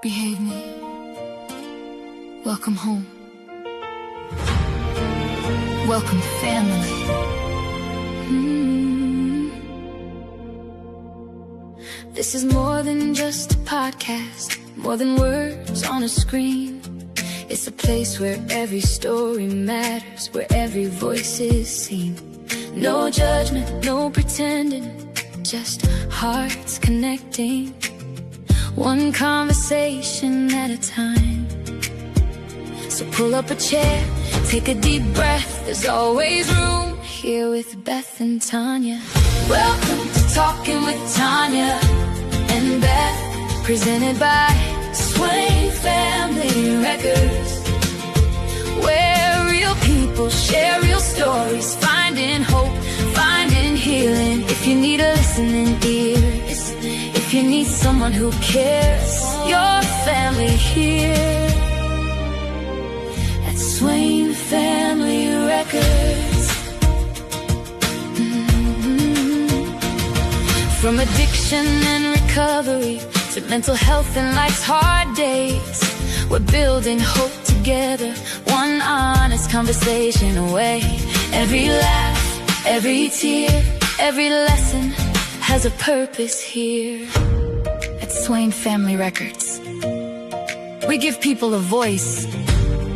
Behave me. Welcome home. Welcome family. This is more than just a podcast, more than words on a screen. It's a place where every story matters, where every voice is seen. No judgment, no pretending, just hearts connecting. One conversation at a time. So pull up a chair, take a deep breath. There's always room here with Beth and Tonya. Welcome to Talking with Tonya and Beth, presented by Swain Family Records, where real people share real stories, finding hope, finding healing. If you need a listening ear, if you need someone who cares, your family here at Swain Family Records. From addiction and recovery to mental health and life's hard days, we're building hope together, one honest conversation away. Every laugh, every tear, every lesson has a purpose here at Swain Family Records. We give people a voice.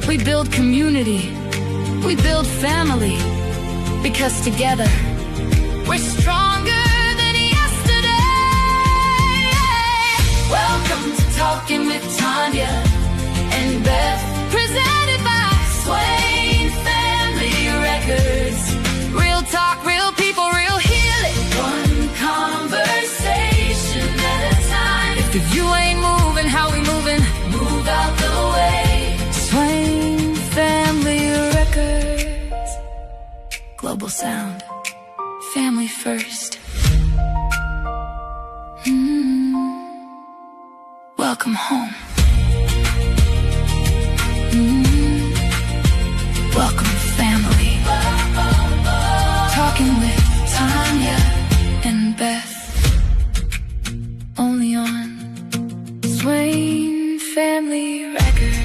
We build community. We build family. Because together, we're stronger. Welcome to Talking with Tonya and Beth, presented by Swain Family Records. Real talk, real people, real healing. One conversation at a time. If you ain't moving, how we moving? Move out the way. Swain Family Records. Global sound. Family first. Welcome home. Welcome family. Talking with Tonya and Beth. Only on Swain Family Records.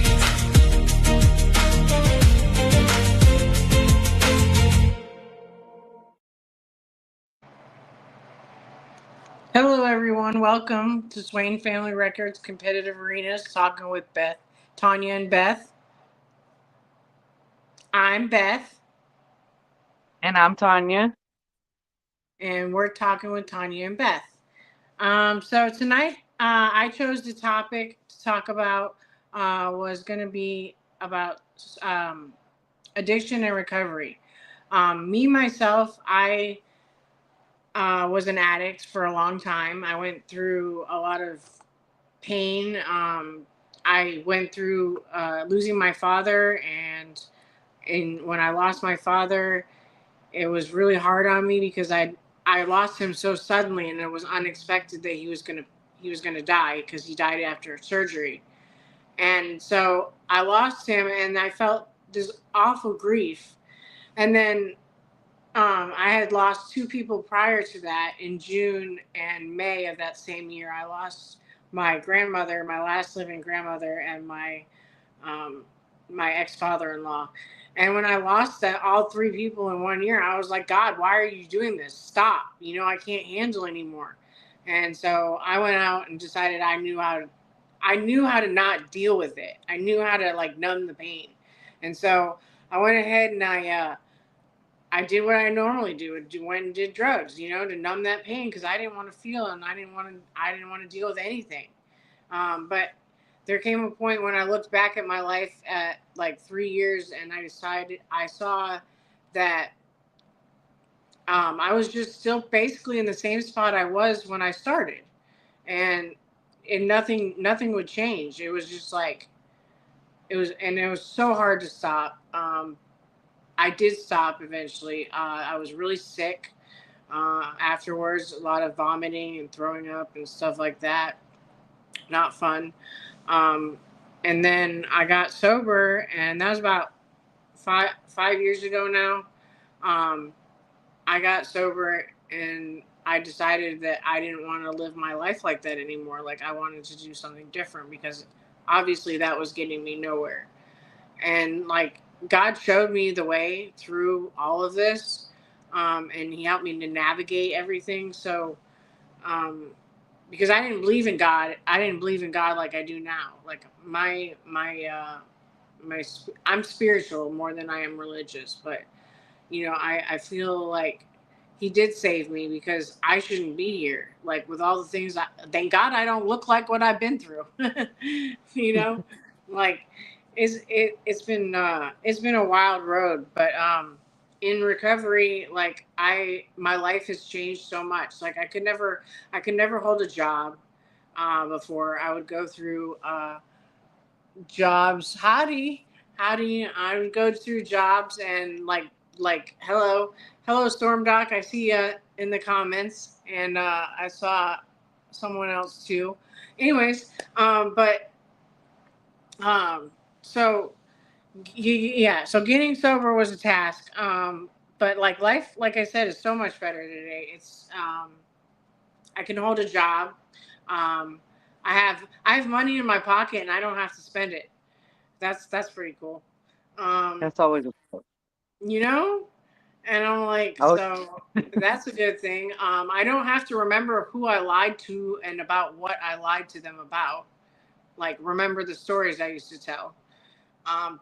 Hello everyone, welcome to Swain Family Records Competitive Arenas, talking with Beth, Tonya and Beth. I'm Beth. And I'm Tonya. And we're talking with Tonya and Beth. So tonight I chose the topic to talk about was going to be about addiction and recovery. Myself, I was an addict for a long time. I went through a lot of pain. I went through losing my father, and when I lost my father, it was really hard on me because I lost him so suddenly, and it was unexpected that he was gonna die, because he died after surgery. And so I lost him, and I felt this awful grief. And then I had lost two people prior to that. In June and May of that same year, I lost my grandmother, my last living grandmother, and my ex-father-in-law. And when I lost all three people in 1 year, I was like, God, why are you doing this? Stop. I can't handle anymore. And so I went out and decided I knew how to not deal with it. I knew how to numb the pain. And so I went ahead and I did what I normally do. Went and did drugs, to numb that pain, because I didn't want to feel, and I didn't want to deal with anything. But there came a point when I looked back at my life at 3 years, and I saw that I was just still basically in the same spot I was when I started, and nothing would change. It was just it was so hard to stop. I did stop eventually. I was really sick afterwards, a lot of vomiting and throwing up and stuff like that. Not fun. And then I got sober, and that was about five years ago now. I got sober, and I decided that I didn't want to live my life like that anymore. Like I wanted to do something different because obviously that was getting me nowhere. And like God showed me the way through all of this, and He helped me to navigate everything. So, um, because I didn't believe in God, I didn't believe in God like I do now. Like I'm spiritual more than I am religious, but I feel like He did save me because I shouldn't be here. Like with all the things, thank God I don't look like what I've been through. you know, like it's been a wild road, but in recovery, like my life has changed so much. Like I could never hold a job. Before I would go through jobs. Howdy. I would go through jobs and hello Storm Doc. I see you in the comments, and I saw someone else too. Anyways, but so yeah, so getting sober was a task. But like life, like I said, is so much better today. It's I can hold a job. Um, I have money in my pocket and I don't have to spend it. That's pretty cool. Um, That's always a plus. you know, and I'm like, Oh, so that's a good thing. I don't have to remember who I lied to and about what I lied to them about. Like remember the stories I used to tell.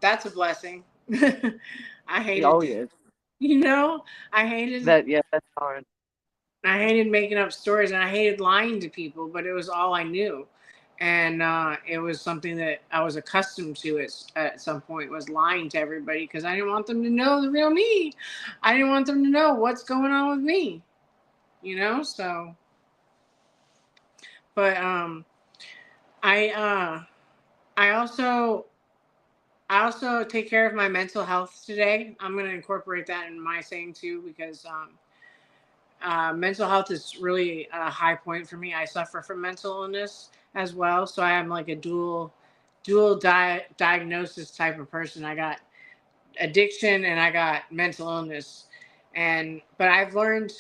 That's a blessing. I oh hated, yes. you know, I hated That yeah, that's hard. I hated making up stories and I hated lying to people, but it was all I knew. And it was something that I was accustomed to at some point was lying to everybody because I didn't want them to know the real me. I didn't want them to know what's going on with me, so, but I I also I also take care of my mental health today. I'm going to incorporate that in my saying too because mental health is really a high point for me. I suffer from mental illness as well, so I am like a dual diagnosis type of person. I got addiction and I got mental illness, and but I've learned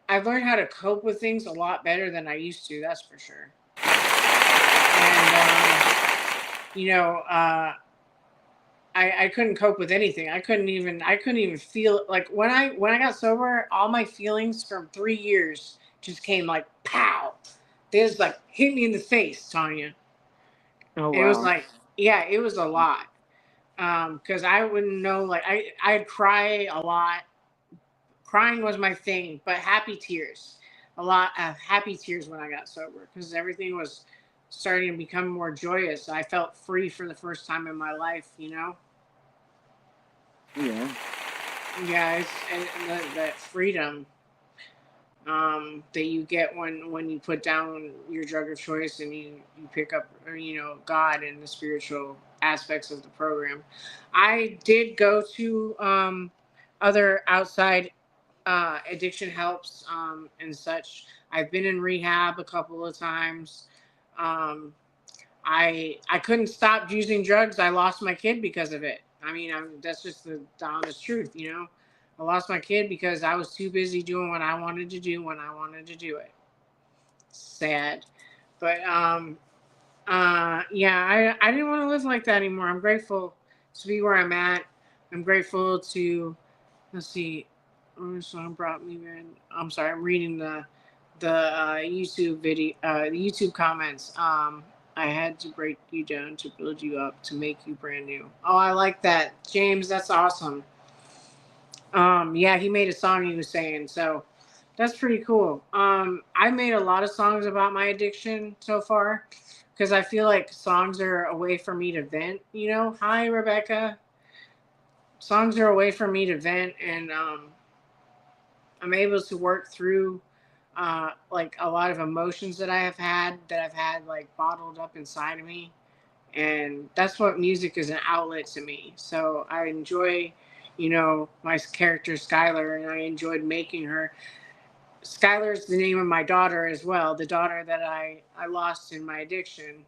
how to cope with things a lot better than I used to. That's for sure. And you know, I couldn't cope with anything. I couldn't even feel like when I got sober, all my feelings from 3 years just came like pow. They just like hit me in the face, Tonya. Oh And it was wow. like, yeah, it was a lot. Because I wouldn't know like I'd cry a lot. Crying was my thing, but happy tears. A lot of happy tears when I got sober because everything was starting to become more joyous. I felt free for the first time in my life. Yeah. Yeah, and that freedom that you get when you put down your drug of choice and you pick up God and the spiritual aspects of the program. I did go to other outside addiction helps and such. I've been in rehab a couple of times. Um, I couldn't stop using drugs. I lost my kid because of it. I mean, that's just the honest truth. I lost my kid because I was too busy doing what I wanted to do when I wanted to do it. Sad, but yeah, I didn't want to live like that anymore. I'm grateful to be where I'm at. I'm grateful to let's see. Song brought me in. I'm sorry. I'm reading the YouTube video, the YouTube comments. I had to break you down to build you up to make you brand new. Oh, I like that, James. That's awesome. Yeah, he made a song. He was saying so. That's pretty cool. I made a lot of songs about my addiction so far because I feel like songs are a way for me to vent. Hi Rebecca. Songs are a way for me to vent and I'm able to work through like a lot of emotions that I've had like bottled up inside of me. And that's what music is an outlet to me. So I enjoy, my character Skylar, and I enjoyed making her. Skylar's the name of my daughter as well, the daughter that I lost in my addiction.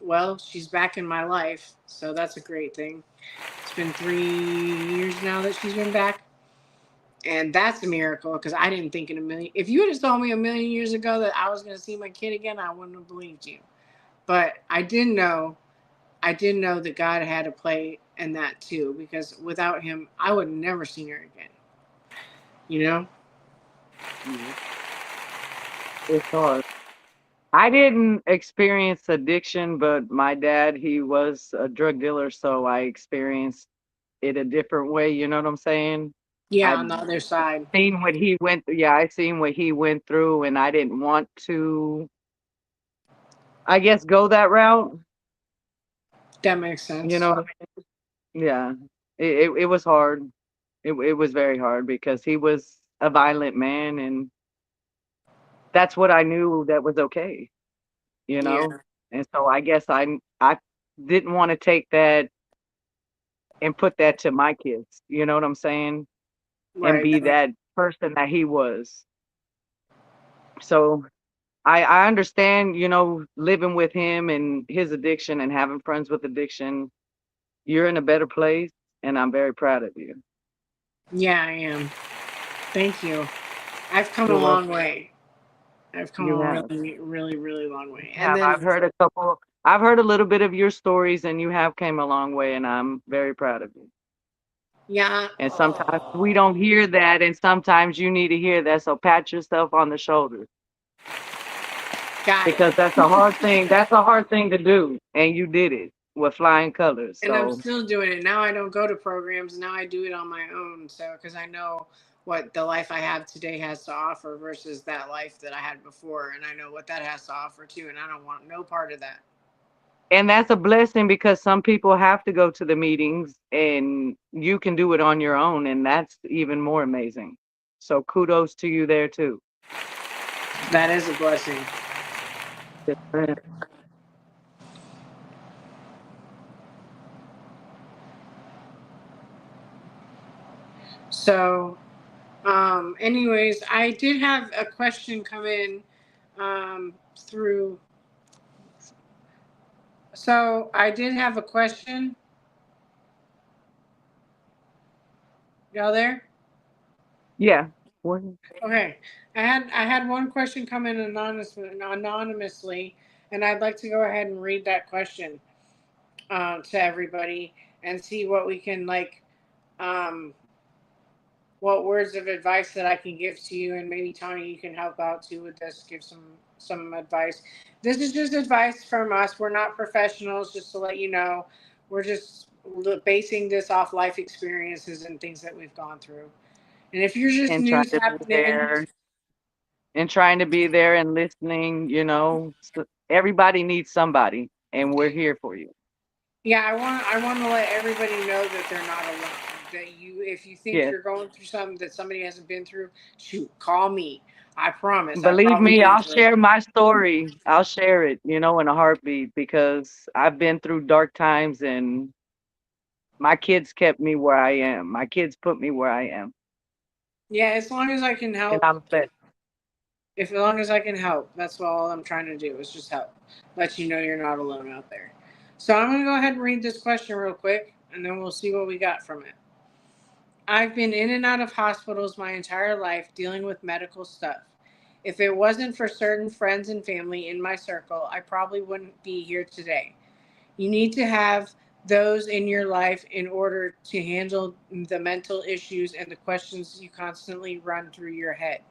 Well, she's back in my life, so that's a great thing. It's been 3 years now that she's been back. And that's a miracle because I didn't think in a million. If you would have told me a million years ago that I was going to see my kid again, I wouldn't have believed you. But I did know. I did know that God had a play in that too, because without Him, I would have never seen her again. You know? Yeah. It's hard. I didn't experience addiction, but my dad, he was a drug dealer, so I experienced it a different way. You know what I'm saying? Yeah, I on the other side. seen what he went through. Yeah, I seen what he went through, and I didn't want to, I guess, go that route. That makes You sense. know what I mean? Yeah. It was hard. It was very hard because he was a violent man, and that's what I knew that was okay, you Yeah, know? And so I guess I didn't want to take that and put that to my kids, you know what I'm saying? And right. be that person that he was. So I understand, living with him and his addiction and having friends with addiction. You're in a better place, and I'm very proud of you. Yeah, I am. Thank you. I've come a You're long welcome. way. I've come You a have. really, really, really long way. You And have. then, I've heard a little bit of your stories, and you have came a long way, and I'm very proud of you. yeah, And sometimes we don't hear that, and sometimes you need to hear that. So pat yourself on the shoulder got it. because that's a hard thing. That's a hard thing to do, and you did it with flying colors. And I'm So, still doing it. Now I don't go to programs. Now I do it on my own. So, because I know what the life I have today has to offer versus that life that I had before. And I know what that has to offer too. And I don't want no part of that. and that's a blessing because some people have to go to the meetings, and you can do it on your own, and that's even more amazing. So, kudos to you there too. That is a blessing. Yes, ma'am. So, anyways, I did have a question come in through. So, I did have a question. Y'all there? Yeah. Well, Okay, I had one question come in anonymously, and I'd like to go ahead and read that question to everybody and see what we can um, what words of advice that I can give to you, and maybe Tony, you can help out too with this. Give some advice. This is just advice from us. We're not professionals, just to let you know. We're just basing this off life experiences and things that we've gone through. And if you're just and new trying to be tapping in, there and trying to be there and listening, everybody needs somebody, and we're here for you. yeah, I want to let everybody know that they're not alone. That if you think Yes. you're going through something that somebody hasn't been through, shoot, call me. I promise. I've Believe probably me, been I'll through it. share my story. I'll share it, in a heartbeat because I've been through dark times and my kids kept me where I am. My kids put me where I am. Yeah, as long as I can And help, I'm blessed. if as long as I can help, that's all I'm trying to do is just help. Let you know you're not alone out there. So I'm gonna go ahead and read this question real quick, and then we'll see what we got from it. I've been in and out of hospitals my entire life dealing with medical stuff. If it wasn't for certain friends and family in my circle, I probably wouldn't be here today. You need to have those in your life in order to handle the mental issues and the questions you constantly run through your head.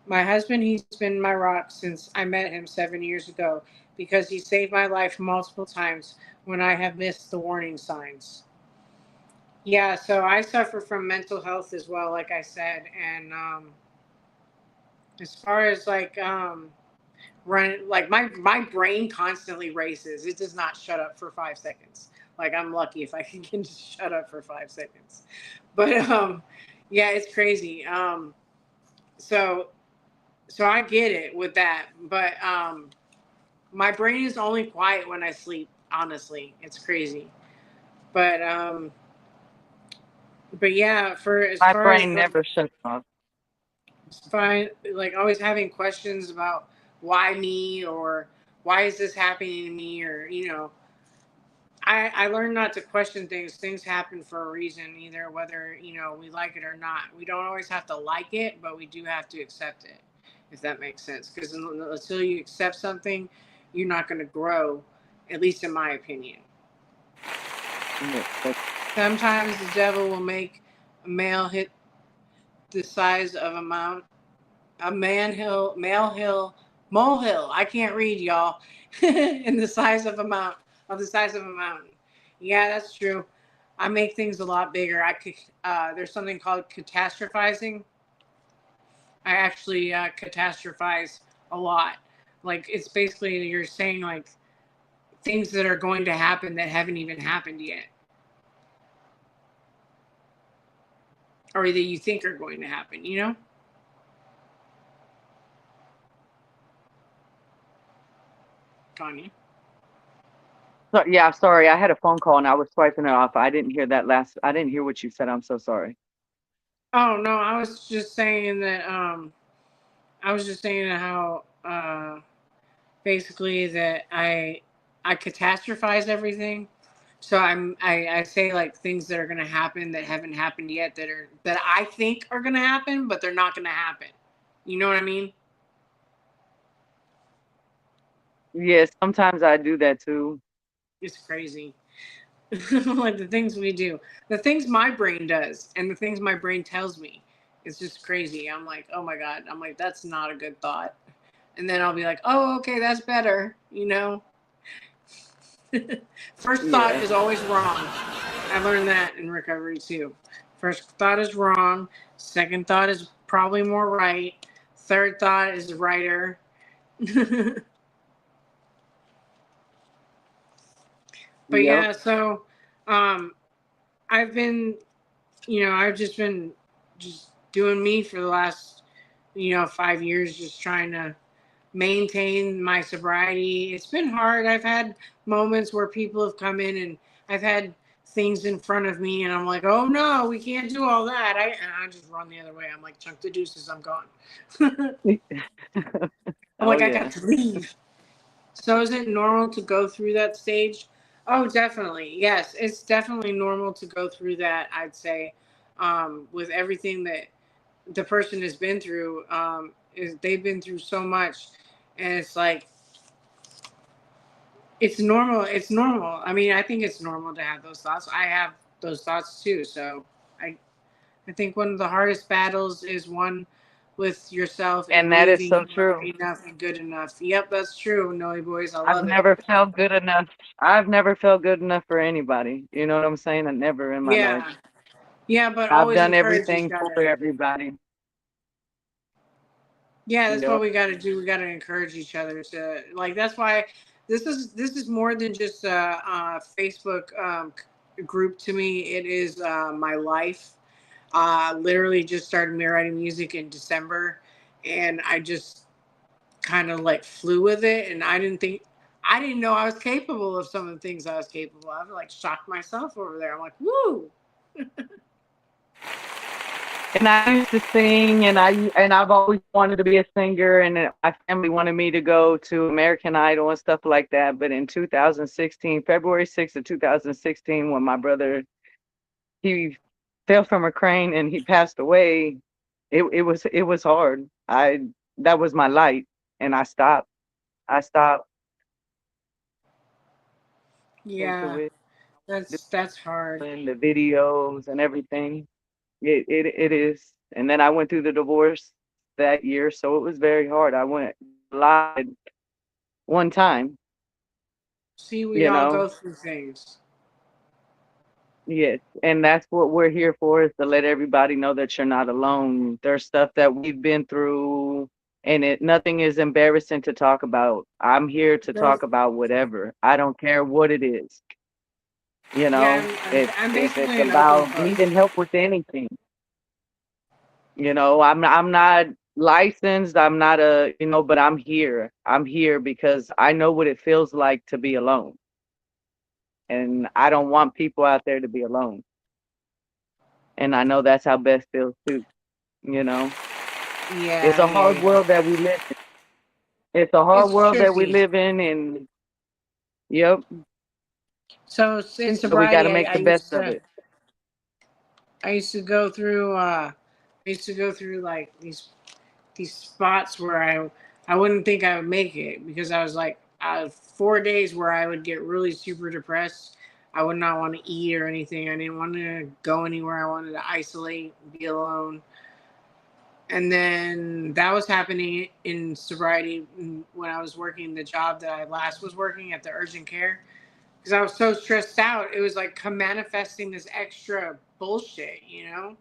My husband, he's been my rock since I met him 7 years ago because he saved my life multiple times when I have missed the warning signs. Yeah, so I suffer from mental health as well, like I said, and as far as like my brain constantly races. It does not shut up for 5 seconds. Like I'm lucky if I can get to shut up for 5 seconds. But yeah, it's crazy. So so I get it with that, but my brain is only quiet when I sleep. Honestly, it's crazy. But but yeah, for as My far as brain never shuts off. find like always having questions about why me or why is this happening to me or I learned not to question things. Things happen for a reason, either whether we like it or not. We don't always have to like it, but we do have to accept it, if that makes sense. Because until you accept something, you're not going to grow. At least in my opinion. Yeah, that's Sometimes the devil will make a male hit the size of a mount, a man hill, male hill, molehill. I can't read, y'all. In the size of a mount, of the size of a mountain. Yeah, that's true. I make things a lot bigger. I could. There's something called catastrophizing. I actually catastrophize a lot. Like it's basically you're saying like things that are going to happen that haven't even happened yet, or that you think are going to happen. Tanya. so, yeah, sorry. I had a phone call and I was swiping it off. I didn't hear that last. I didn't hear what you said. I'm so sorry. Oh no, I was just saying that. I was just saying how basically that I catastrophize everything. So I say like things that are gonna happen that haven't happened yet that I think are gonna happen, but they're not gonna happen. You know what I mean? Yes, sometimes I do that too. It's crazy. Like the things we do, the things my brain does, and the things my brain tells me. It's just crazy. I'm like, oh my god. I'm like, that's not a good thought. And then I'll be like, oh, okay, that's better. First thought Yeah. is always wrong. I learned that in recovery too. First thought is wrong. Second thought is probably more right. Third thought is righter. But Yep. yeah, so um, I've been, I've just been just doing me for the last, 5 years, just trying to maintain my sobriety. It's been hard. I've had moments where people have come in and I've had things in front of me and I'm like, oh no, we can't do all that. And I just run the other way. I'm like, chunk the deuces, I'm gone. I'm Oh like, I got yeah. to leave. So is it normal to go through that stage? Oh, definitely. Yes, it's definitely normal to go through that, I'd say, with everything that the person has been through. They've been through so much. And it's like, it's normal. It's normal. I mean, I think it's normal to have those thoughts. I have those thoughts too. So I, I think one of the hardest battles is one with yourself and And that is believing so you are true. enough and good enough. Yep, that's true. Noe boys, I I've love it. never felt good enough. I've never felt good enough for anybody. You know what I'm saying? I never in my life. Yeah. Yeah, but I've always done encourage each everything for other. everybody. Yeah, that's what Yep. we got to do. We got to encourage each other to like. That's why this is more than just a Facebook group to me. It is my life. Literally just started me writing music in December, and I just kind of like flew with it. And I didn't know I was capable of some of the things I was capable of. I like shocked myself over there. I'm like, woo. And I used to sing, and I've always wanted to be a singer, and my family wanted me to go to American Idol and stuff like that. But in 2016, February 6th of 2016, when my brother he fell from a crane and he passed away, it was hard. I That was my light, and I stopped. I stopped into Yeah, it, that's hard. and the videos and everything. It is. And then I went through the divorce that year, so it was very hard. I went live one time, See, we you all know. go through things. Yes, and that's what we're here for, is to let everybody know that you're not alone. There's stuff that we've been through, and nothing is embarrassing to talk about. I'm here to Nope. talk about whatever. I don't care what it is. Yeah, I'm If it's basically an open about book. needing help with anything, I'm not licensed. I'm not but I'm here. I'm here because I know what it feels like to be alone, and I don't want people out there to be alone. And I know that's how Beth feels too. You know, it's Yeah, a yeah, hard yeah. world that we live in. It's a hard It's world that we tricky. live in, and yep, So in So we got to sobriety, make the best of it. I used to go through like these spots where I wouldn't think I would make it because I was like 4 days where I would get really super depressed. I would not want to eat or anything. I didn't want to go anywhere. I wanted to isolate, be alone. And then that was happening in sobriety when I was working the job that I last was working at the urgent care because I was so stressed out. It was like come manifesting this extra bullshit, you know?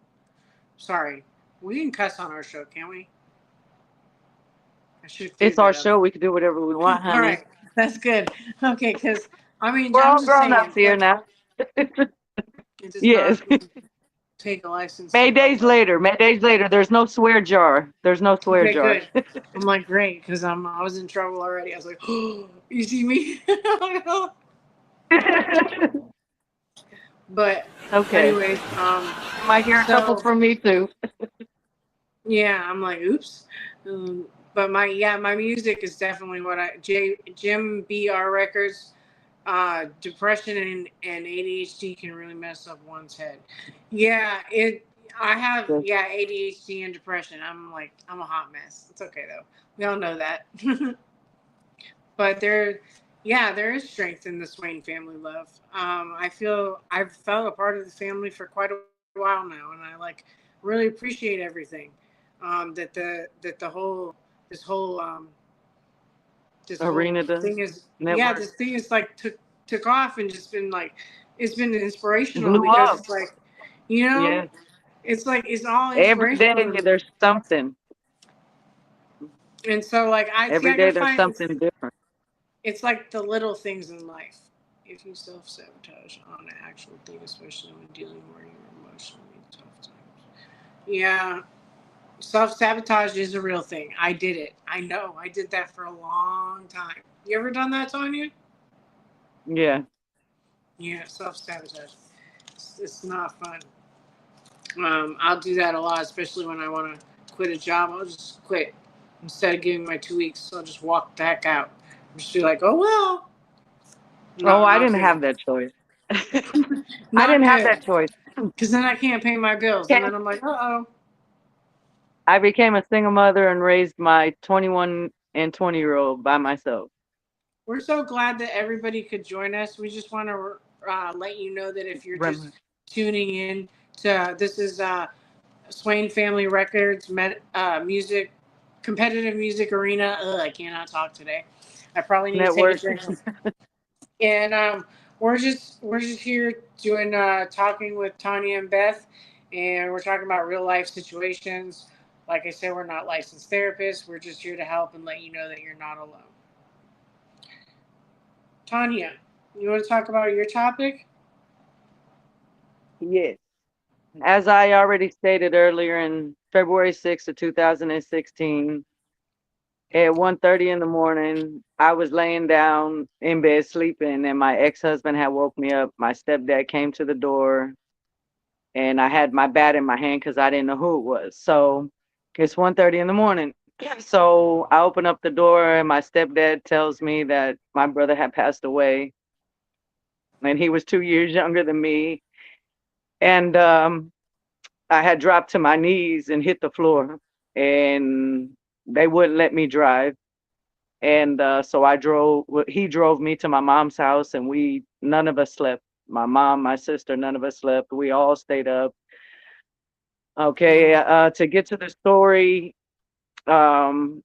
Sorry. We can cuss on our show, can't we? I should have It's cleared our that up. show. We can do whatever we want, All honey. right. That's good. Okay, because I mean, We're I'm all just grown saying, ups here like, now. it does Yes. not take a license to love Maydays like later. Maydays later. There's no swear jar. There's no swear okay, jar. good. I'm like, great, because I was in trouble already. I was like, oh, you see me? But Okay. anyways, You might hear a couple so from me too. yeah, I'm like, oops. But my music is definitely what Jim BR Records. Depression and ADHD can really mess up one's head. Yeah, I have ADHD and depression. I'm a hot mess. It's okay though. We all know that. But there is strength in the Swain family love. I feel I've felt a part of the family for quite a while now, and I like really appreciate everything. That the whole this whole this whole Arena does. thing is Network. this thing is like took off and just been like it's been inspirational Blew because up. it's like you know Yes. it's like it's all Every inspirational day to me. there's something. And so like Every I gotta day there's find something different. it's like the little things in life. If you self sabotage on an actual thing, especially when dealing with your emotionally tough times. Yeah, self sabotage is a real thing. I did it. I know. I did that for a long time. You ever done that, Tonya? Yeah. Yeah, self sabotage. It's not fun. I'll do that a lot, especially when I want to quit a job. I'll just quit instead of giving my 2 weeks. So I'll just walk the heck out. Just be like, oh well. Oh, No, I not didn't kidding. have that choice. I Not didn't have good. that choice. Because then I can't pay my bills, and Okay. then I'm like, oh. I became a single mother and raised my 21 and 20-year-old by myself. We're so glad that everybody could join us. We just want to let you know that if you're just Rem- tuning in to this is Swain Family Records music competitive music arena. Ugh, I cannot talk today. I probably need to take a Network. drink. And we're just here doing talking with Tonya and Beth, and we're talking about real life situations. Like I said, we're not licensed therapists. We're just here to help and let you know that you're not alone. Tonya, you want to talk about your topic? Yes. As I already stated earlier, in February 6th of 2016, at 1:30 in the morning, I was laying down in bed sleeping, and my ex-husband had woke me up. My stepdad came to the door, and I had my bat in my hand because I didn't know who it was. So it's 1:30 in the morning. So I open up the door, and my stepdad tells me that my brother had passed away, and he was 2 years younger than me. And I had dropped to my knees and hit the floor, and they wouldn't let me drive. And so he drove me to my mom's house, and none of us slept. My mom, my sister, none of us slept. We all stayed up. Okay, to get to the story, um,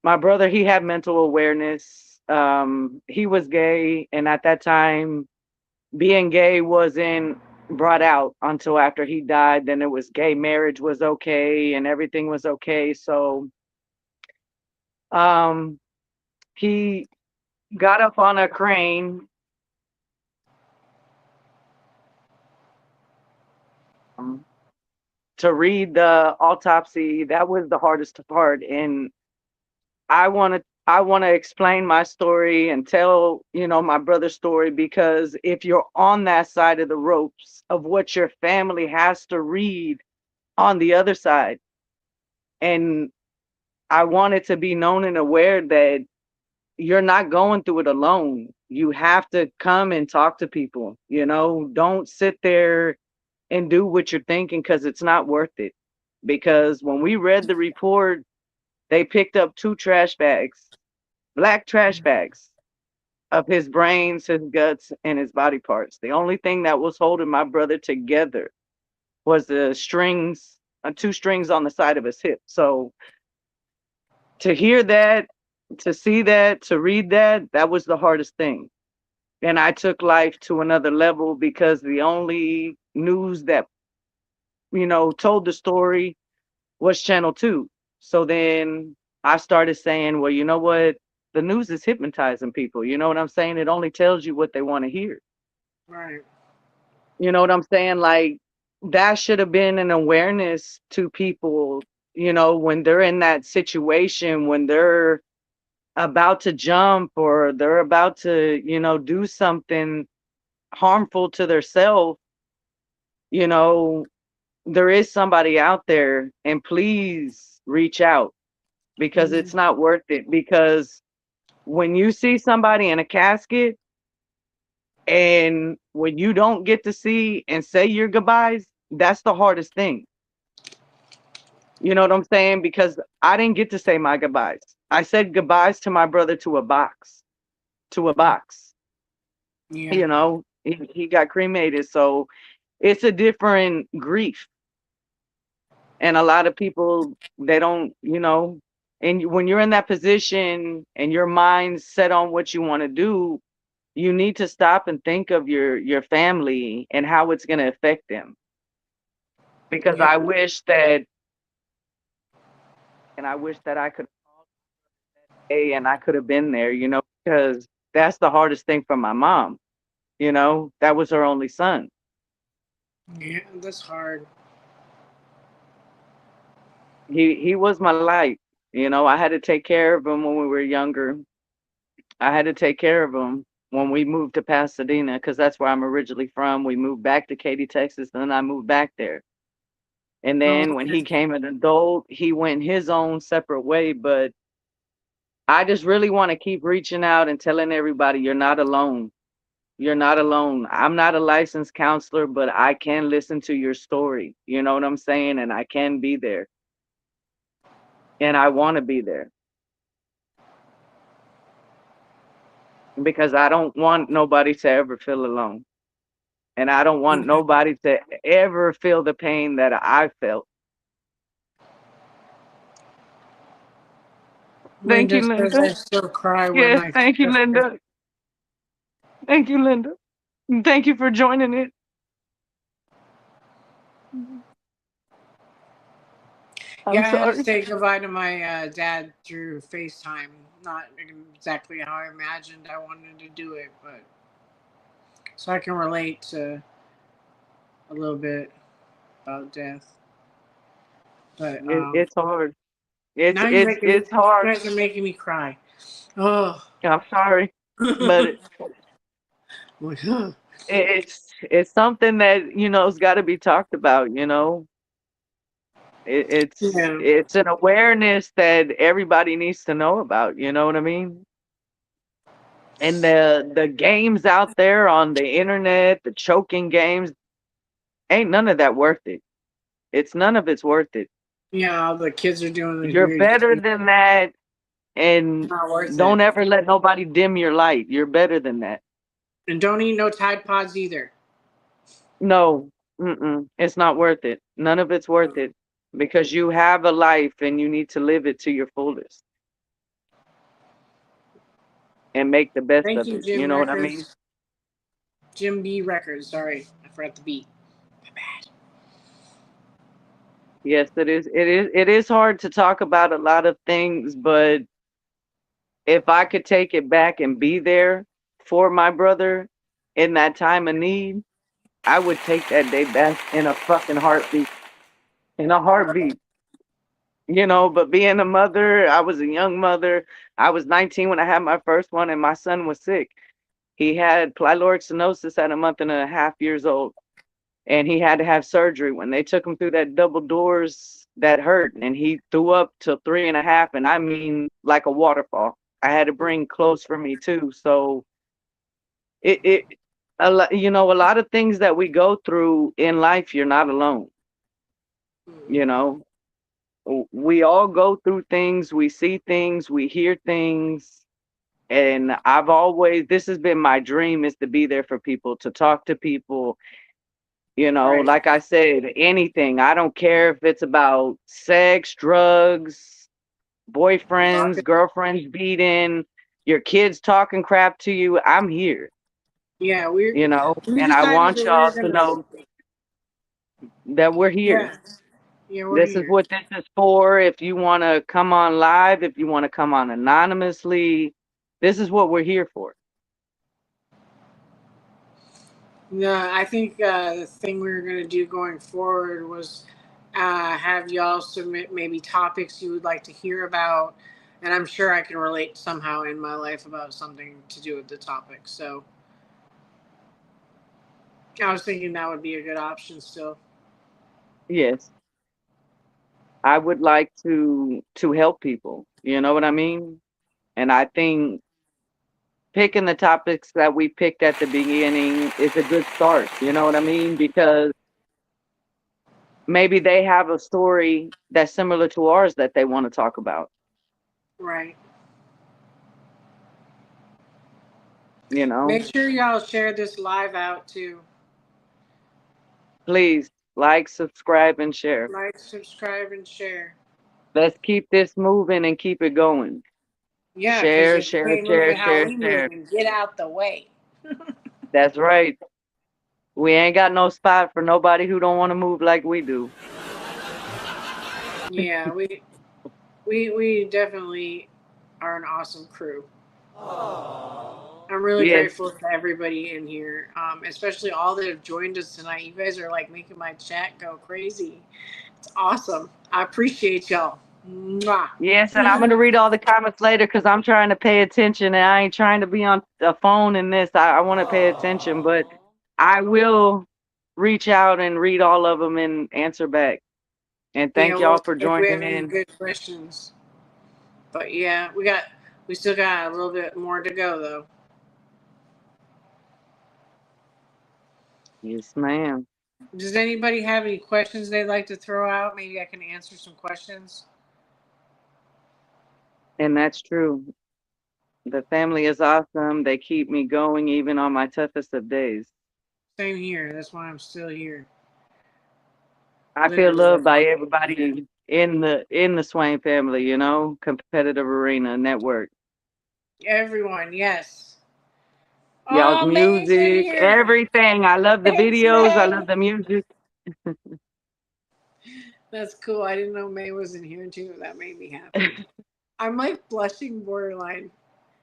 my brother, he had mental awareness. He was gay, and at that time, being gay wasn't brought out until after he died. Then it was gay marriage was okay, and everything was okay. So um, he got up on a crane um, to read the autopsy. That was the hardest part, and I want to explain my story and tell, my brother's story, because if you're on that side of the ropes of what your family has to read on the other side, and I want it to be known and aware that you're not going through it alone. You have to come and talk to people, you know, don't sit there and do what you're thinking because it's not worth it. Because when we read the report, they picked up two trash bags, black trash bags of his brains, his guts, and his body parts. The only thing that was holding my brother together was the strings, two strings on the side of his hip. So to hear that, to see that, to read that, that was the hardest thing. And I took life to another level because the only news that, you know, told the story was Channel 2. So then I started saying, well, you know what? The news is hypnotizing people. You know what I'm saying? It only tells you what they want to hear. Right. You know what I'm saying? Like, that should have been an awareness to people, you know, when they're in that situation, when they're about to jump or they're about to, you know, do something harmful to themselves, you know, there is somebody out there, and please reach out because Mhm. it's not worth it. Because when you see somebody in a casket and when you don't get to see and say your goodbyes, that's the hardest thing. You know what I'm saying? Because I didn't get to say my goodbyes. I said goodbyes to my brother to a box. Yeah. You know, he got cremated. So it's a different grief. And a lot of people, they don't, you know, and when you're in that position and your mind's set on what you want to do, you need to stop and think of your family and how it's going to affect them. Because Yep. I wish that I could pay and I could have been there, you know, because that's the hardest thing for my mom. You know, that was her only son. Yeah. That's hard. He was my light. You know, I had to take care of him when we were younger. I had to take care of him when we moved to Pasadena because that's where I'm originally from. We moved back to Katy, Texas, and then I moved back there. And Oh, then when he okay. came an adult, he went his own separate way. But I just really want to keep reaching out and telling everybody you're not alone. You're not alone. I'm not a licensed counselor, but I can listen to your story. You know what I'm saying? And I can be there. And I want to be there because I don't want nobody to ever feel alone. And I don't want Okay. nobody to ever feel the pain that I felt. Thank you, Linda says Linda. I still cry when Yes, I think thank you, of her. Linda. Thank you, Linda. Thank you for joining it. I'm Yeah, I had to sorry. say goodbye to my dad through FaceTime. Not exactly how I imagined I wanted to do it, but so I can relate to a little bit about death. But It's hard. now you're making me. It's hard. You guys are making me cry. Oh. I'm sorry, but Like, it's something that you know's got to be talked about. You know, yeah. it's an awareness that everybody needs to know about. You know what I mean? And the games out there on the internet, the choking games, ain't none of that worth it. It's none of it's worth it. Yeah, all the kids are doing these You're weird better things. than that, and Not worth don't it. ever let nobody dim your light. You're better than that. And don't eat no Tide Pods either. No, it's not worth it. None of it's worth it because you have a life and you need to live it to your fullest and make the best Thank of you, it. You Jim know what I mean? Records. Jim B Records. Sorry, I forgot the beat. My bad. Yes, it is. It is hard to talk about a lot of things, but if I could take it back and be there for my brother in that time of need, I would take that day back in a fucking heartbeat. In a heartbeat. You know, but being a mother, I was a young mother. I was 19 when I had my first one, and my son was sick. He had pyloric stenosis at a month and a half years old, and he had to have surgery. When they took him through that double doors, that hurt, and he threw up till 3.5, and I mean like a waterfall. I had to bring close for me too. So it a lot of things that we go through in life, you're not alone. You Mm-hmm. know, we all go through things, we see things, we hear things. And this has been my dream, is to be there for people, to talk to people. Right. Like I said, anything. I don't care if it's about sex, drugs, boyfriends, Talking. girlfriends beating, your kids talking crap to you. I'm here, Yeah, we and I decided want that we were y'all to gonna. know that we're here. Yeah, yeah, we're This is here. what this is for. If you want to come on live, if you want to come on anonymously, this is what we're here for. No, I think the thing we were gonna do going forward was have y'all submit maybe topics you would like to hear about, and I'm sure I can relate somehow in my life about something to do with the topic. So I was thinking that would be a good option still. Yes, I would like to help people. You know what I mean? And I think picking the topics that we picked at the beginning is a good start. You know what I mean? Because maybe they have a story that's similar to ours that they want to talk about. Right. You know, Make sure y'all share this live out too. please like, subscribe, and share. Like, subscribe, and share. Let's keep this moving and keep it going. Yeah, because Share, if you share, ain't share, moving how share, we share. moving, get out the way. That's right. We ain't got no spot for nobody who don't want to move like we do. Yeah, we definitely are an awesome crew. I'm really Yes, grateful to everybody in here, especially all that have joined us tonight. You guys are like making my chat go crazy. It's awesome. I appreciate y'all. Mwah. yes, and I'm gonna read all the comments later because I'm trying to pay attention and I ain't trying to be on the phone in this. I want to pay attention, but I will reach out and read all of them and answer back. And Yeah, thank well, y'all for if we joining have any in. good questions, but yeah, we still got a little bit more to go though. Yes, ma'am. Does anybody have any questions they'd like to throw out? Maybe I can answer some questions. And that's true. The family is awesome. They keep me going even on my toughest of days. Same here. That's why I'm still here. I feel Literally, loved by everybody in the Swain family, competitive arena network. everyone. Yes. Y'all's Oh, May's in music, here. everything. I love the Thanks, videos. I love May. the music. That's cool. I didn't know May was in here too. That made me happy. I'm like blushing borderline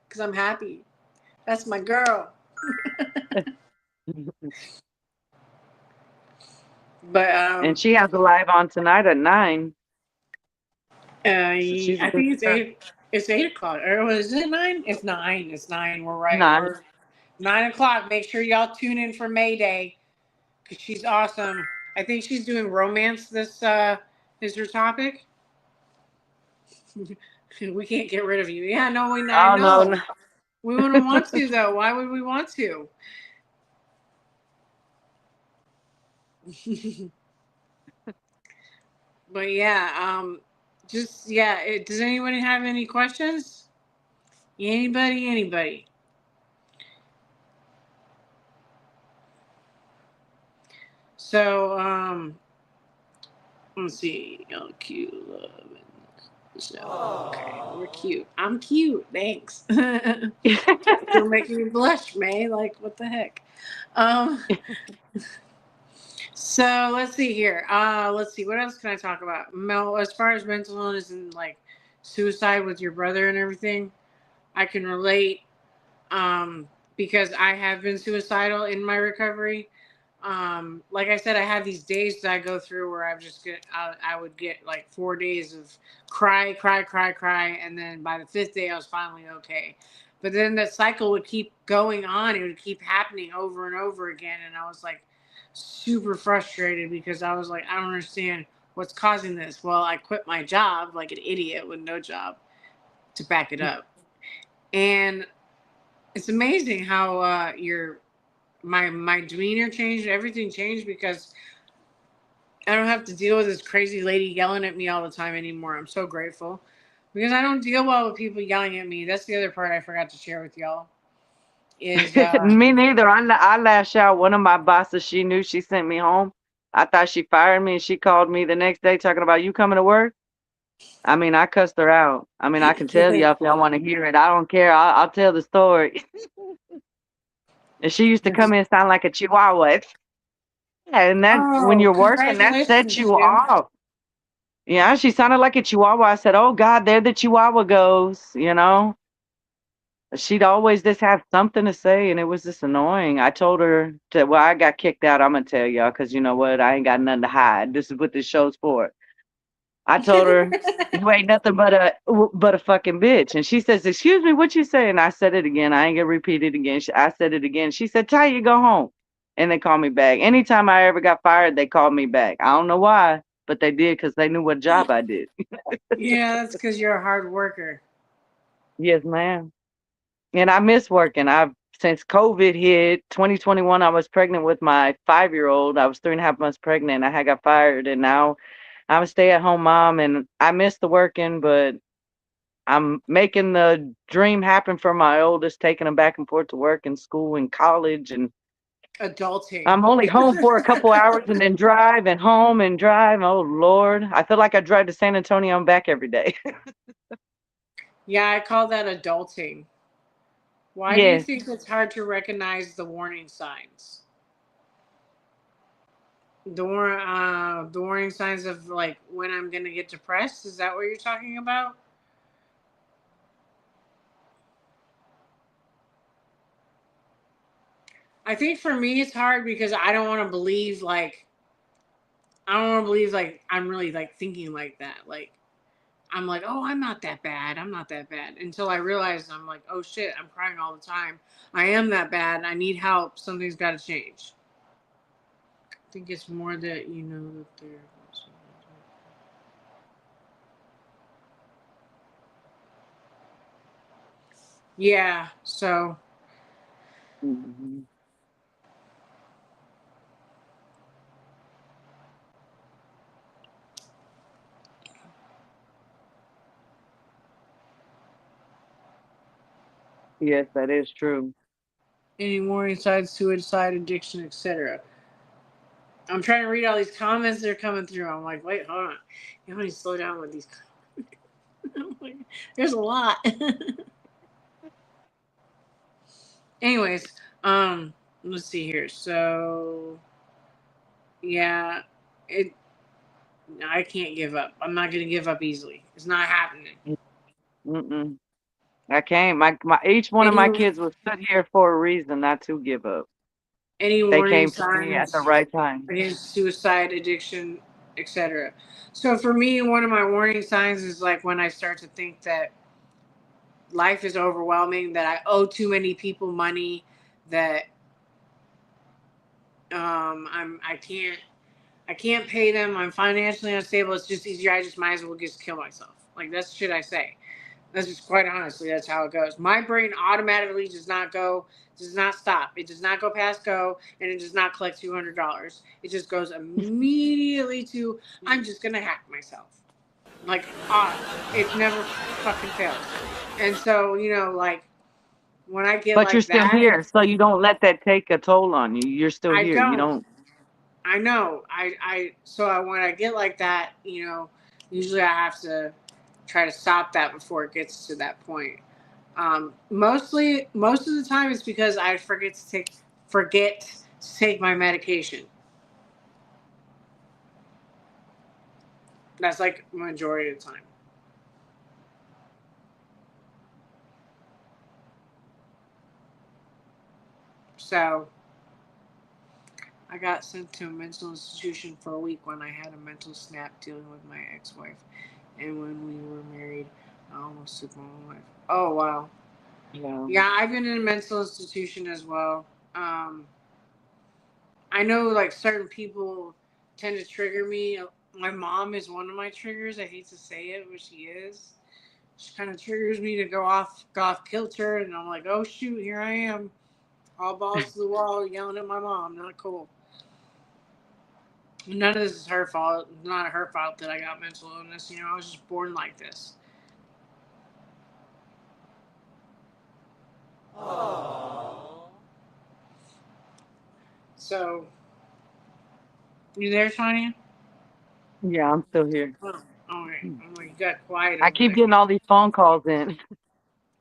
because I'm happy. That's my girl. But And she has a live on tonight at 9. So she's a I good think it's start. 8. It's 8 o'clock. Or was it 9? It's 9. It's 9. We're right. 9. We're 9 o'clock. Make sure y'all tune in for May Day because she's awesome. I think she's doing romance. This is her topic. We can't get rid of you. Yeah, no, I Oh no, know. no. We wouldn't want to though. Why would we want to? But yeah, just yeah. Does anybody have any questions? Anybody? Anybody? So let's see. Oh, cute love. So, okay, we're cute. I'm cute. Thanks. Still making me blush, May. Like, what the heck? Um, so let's see here. Let's see. What else can I talk about? Mel, as far as mental illness and like suicide with your brother and everything, I can relate. Um, because I have been suicidal in my recovery. Like I said, I have these days that I go through where I would get like 4 days of cry, cry, cry, cry, and then by the fifth day I was finally okay. But then the cycle would keep going on; it would keep happening over and over again, and I was like super frustrated because I was like, I don't understand what's causing this. Well, I quit my job like an idiot with no job to back it up, And it's amazing how your my demeanor changed, everything changed because I don't have to deal with this crazy lady yelling at me all the time anymore. I'm so grateful because I don't deal well with people yelling at me. That's the other part I forgot to share with y'all. Is Me neither. I lash out. One of my bosses, she knew she sent me home. I thought she fired me, and she called me the next day talking about you coming to work. I mean, I cussed her out. I mean, I can tell you if y'all want to hear it. I don't care. I'll tell the story. And she used to come in sound like a chihuahua. And that when oh, you're working, that sets congratulations, you Jim. off. Yeah, she sounded like a chihuahua. I said, "Oh God, there the chihuahua goes." You know, she'd always just have something to say, and it was just annoying. I told her to, well, I got kicked out. I'm gonna tell y'all because you know what? I ain't got nothing to hide. This is what this show's for. I told her, "You ain't nothing but a fucking bitch." And she says, "Excuse me, what you say?" And I said it again. I ain't gonna repeat it again. I said it again. She said, "Taya, go home." And they called me back. Anytime I ever got fired, they called me back. I don't know why, but they did because they knew what job I did. Yeah, that's because you're a hard worker. Yes, ma'am. And I miss working. I've since COVID hit 2021, I was pregnant with my 5-year-old. I was 3.5 months pregnant. I had got fired, and now I'm a stay-at-home mom, and I miss the working, but I'm making the dream happen for my oldest, taking him back and forth to work and school and college. And Adulting. I'm only home for a couple hours and then drive and home and drive. Oh, Lord. I feel like I drive to San Antonio and back every day. Yeah, I call that adulting. Why do you Yes. think it's hard to recognize the warning signs? The warning signs of like when I'm gonna get depressed. Is that what you're talking about? I think for me it's hard because I don't want to believe like I don't want to believe like I'm really like thinking like that. Like I'm like, oh, I'm not that bad. I'm not that bad. Until I realize I'm like, oh shit, I'm crying all the time. I am that bad. I need help. Something's got to change. I think it's more that you know that they're. Yeah. So Mhm. Yes, that is true. any warning signs, suicide, addiction, etc. I'm trying to read all these comments that are coming through. I'm like, wait, hold on. You want me to slow down with these comments? Like, there's a lot. Anyways, let's see here. So yeah, it. I can't give up. I'm not gonna give up easily. It's not happening. Mm-mm. I can't. My each one of Any my kids was put here for a reason, not to give up. any They warning came to me at the signs right time. against suicide, addiction, etc. So for me, one of my warning signs is like when I start to think that life is overwhelming, that I owe too many people money, that I can't pay them. I'm financially unstable. It's just easier. I just might as well just kill myself. Like that's shit I say. That's just quite honestly, that's how it goes. My brain automatically does not stop. It does not go past go, and it does not collect $200. It just goes immediately to I'm just gonna hack myself. Like it never fucking fails. And so like when I get But you're like still that, here, so you don't let that take a toll on you. You're still I here. You don't. don't. I know. When I get like that, usually I have to try to stop that before it gets to that point. Most of the time, it's because I forget to take my medication. That's like majority of the time. So I got sent to a mental institution for a week when I had a mental snap dealing with my ex-wife, and when we were married, I almost took my own life. Oh wow. Yeah. Yeah, I've been in a mental institution as well. Um, I know like certain people tend to trigger me. My mom is one of my triggers. I hate to say it, but she is. She kind of triggers me to go off kilter, and I'm like, oh shoot, here I am, all balls to the wall, yelling at my mom. Not cool. None of this is her fault. It's not her fault that I got mental illness. I was just born like this. So, you there, Tanya? Yeah, I'm still here. Oh, okay. I'm like, you got quiet I over keep there. getting all these phone calls in.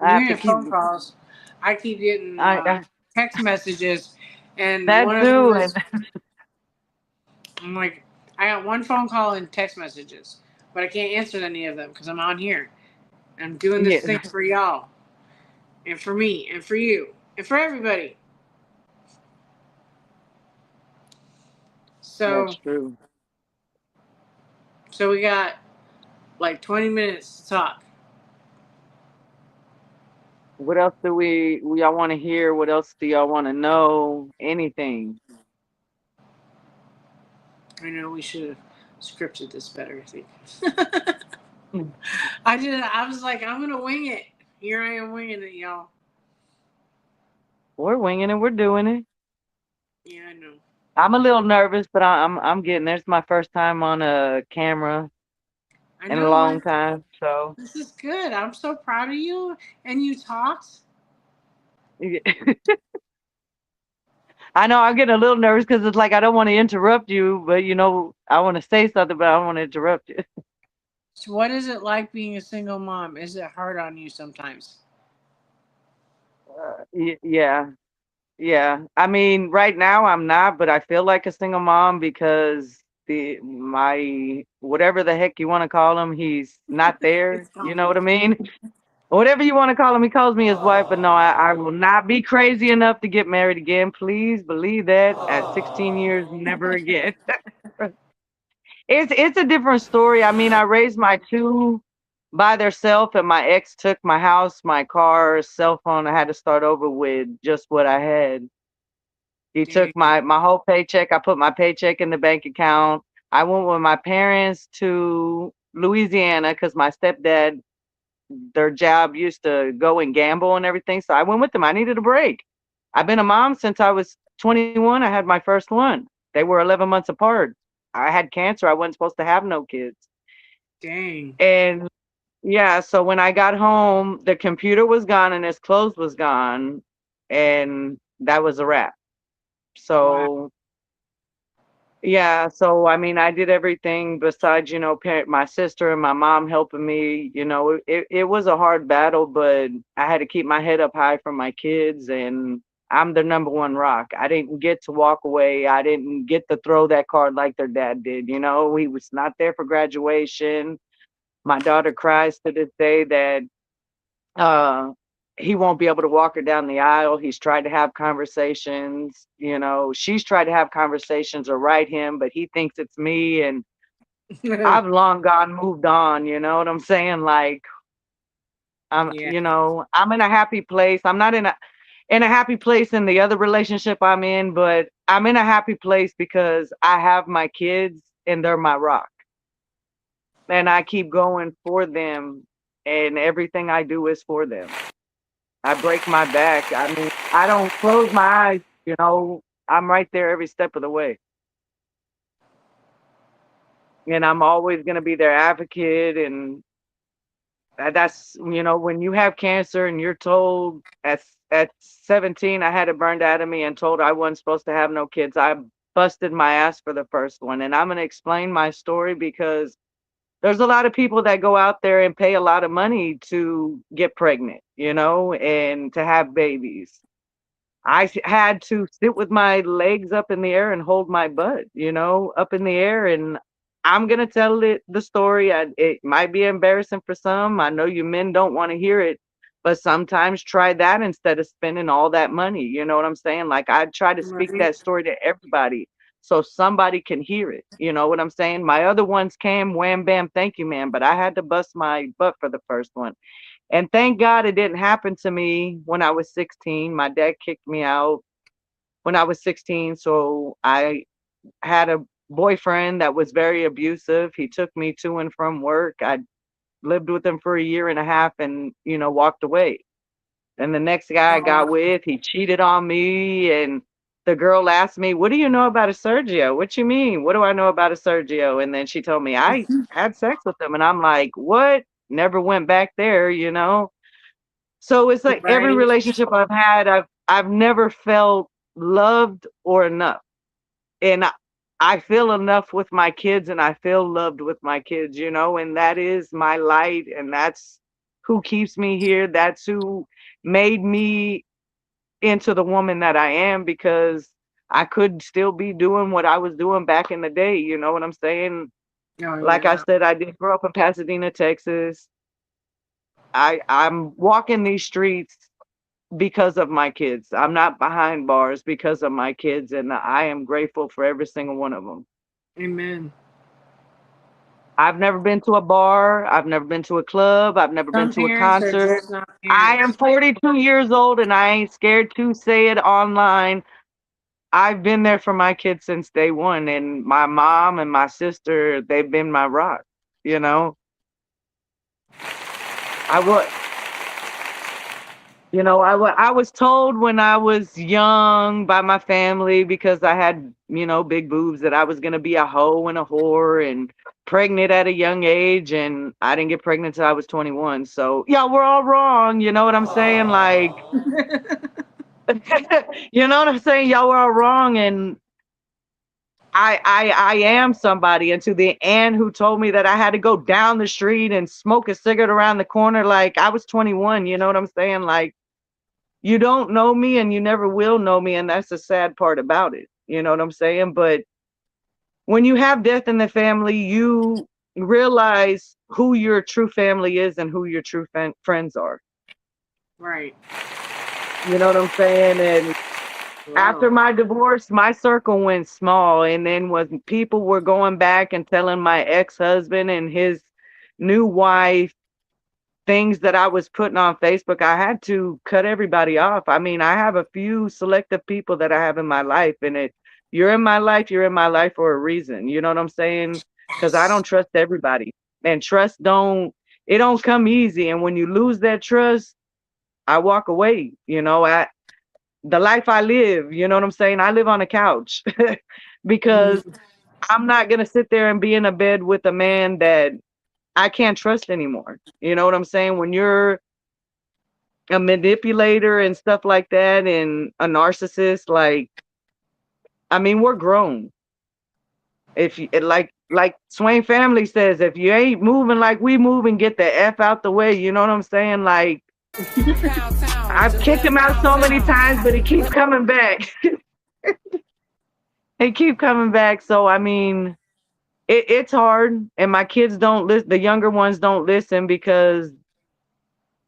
I You have to get keep. phone calls. I keep getting I text messages, and that one of them too, and was, I'm like, I got one phone call and text messages, but I can't answer any of them because I'm on here. I'm doing this thing yeah, for y'all, and for me, and for you, and for everybody. that's So, true. so we got like 20 minutes to talk. What else do we y'all want to hear? What else do y'all want to know? Anything? I know we should have scripted this better, I think. Mm. I did. I was like, I'm gonna wing it. Here I am winging it, y'all. We're winging it. We're doing it. Yeah, I know. I'm a little nervous, but I'm getting there. It's my first time on a camera I in a know, long but time, so this is good. I'm so proud of you. And you talked. I know I'm getting a little nervous because it's like I don't want to interrupt you, but I want to say something, but I don't want to interrupt you. So what is it like being a single mom? Is it hard on you sometimes? Yeah, yeah. I mean, right now I'm not, but I feel like a single mom because my whatever the heck you want to call him, he's not there. It's You know what coming. I mean? Whatever you want to call him, he calls me his wife, but no, I will not be crazy enough to get married again. Please believe that. At 16 years, never again. It's a different story. I mean, I raised my two by themselves, and my ex took my house, my car, cell phone. I had to start over with just what I had. He took Dang. my whole paycheck. I put my paycheck in the bank account. I went with my parents to Louisiana because my stepdad, their job used to go and gamble and everything. So I went with them. I needed a break. I've been a mom since I was 21. I had my first one. They were 11 months apart. I had cancer. I wasn't supposed to have no kids. Dang. And yeah, so when I got home, the computer was gone and his clothes was gone. And that was a wrap. Wow. So yeah, so I mean, I did everything besides, parent my sister and my mom helping me. It was a hard battle, but I had to keep my head up high for my kids, and I'm their number one rock. I didn't get to walk away. I didn't get to throw that card like their dad did. He was not there for graduation. My daughter cries to this day that uh, he won't be able to walk her down the aisle. He's tried to have conversations. She's tried to have conversations or write him, but he thinks it's me. And I've long gone, moved on. You know what I'm saying? Like Yeah. I'm in a happy place. I'm not in a happy place in the other relationship I'm in, but I'm in a happy place because I have my kids and they're my rock. And I keep going for them, and everything I do is for them. I break my back. I mean, I don't close my eyes, I'm right there every step of the way. And I'm always going to be their advocate. And that's, when you have cancer and you're told at 17, I had it burned out of me and told I wasn't supposed to have no kids. I busted my ass for the first one. And I'm going to explain my story because there's a lot of people that go out there and pay a lot of money to get pregnant, and to have babies. Had to sit with my legs up in the air and hold my butt, up in the air. And I'm going to tell the story. It might be embarrassing for some. I know you men don't want to hear it, but sometimes try that instead of spending all that money. You know what I'm saying? Like I try to speak Right. that story to everybody so somebody can hear it. You know what I'm saying? My other ones came, wham, bam, thank you, man. But I had to bust my butt for the first one. And thank God it didn't happen to me when I was 16. My dad kicked me out when I was 16. So I had a boyfriend that was very abusive. He took me to and from work. I lived with him for a year and a half and, walked away. And the next guy I Oh, got wow. with, he cheated on me. And the girl asked me, "What do you know about a Sergio?" "What you mean? What do I know about a Sergio?" And then she told me, "I had sex with him." And I'm like, "What?" Never went back there. So it's like every Right. relationship I've had, I've never felt loved or enough. And I feel enough with my kids and I feel loved with my kids, and that is my light and that's who keeps me here. That's who made me into the woman that I am because I could still be doing what I was doing back in the day. You know what I'm saying? Oh, Like I yeah. said, I did grow up in Pasadena, Texas. I'm walking these streets because of my kids. I'm not behind bars because of my kids, and I am grateful for every single one of them. Amen. I've never been to a bar. I've never been to a club. I've never been Some to a parents are concert. just not I am parents. 42 years old and I ain't scared to say it online. I've been there for my kids since day one, and my mom and my sister, they've been my rock. You know, I was, I was told when I was young by my family because I had, big boobs that I was gonna be a hoe and a whore and pregnant at a young age, and I didn't get pregnant till I was 21. So yeah, we're all wrong. You know what I'm saying? Like, you know what I'm saying? Y'all were all wrong, and I am somebody. And to the Ann who told me that I had to go down the street and smoke a cigarette around the corner, like I was 21. You know what I'm saying? Like, you don't know me and you never will know me, and that's the sad part about it. You know what I'm saying? But when you have death in the family, you realize who your true family is and who your true friends are. Right. You know what I'm saying? And after Wow. my divorce, my circle went small. And then when people were going back and telling my ex-husband and his new wife things that I was putting on Facebook, I had to cut everybody off. I mean, I have a few selective people that I have in my life, and you're in my life, you're in my life for a reason. You know what I'm saying? Because I don't trust everybody, and trust it don't come easy. And when you lose that trust, I walk away. The life I live, you know what I'm saying? I live on a couch because Mhm. I'm not gonna sit there and be in a bed with a man that I can't trust anymore. You know what I'm saying? When you're a manipulator and stuff like that and a narcissist, like, I mean, we're grown. If you like Swain family says, if you ain't moving like we move and get the F out the way, you know what I'm saying? Like, I've kicked him out so many times, but he keeps coming back. He keep coming back. So I mean, it's hard, and my kids don't listen. The younger ones don't listen because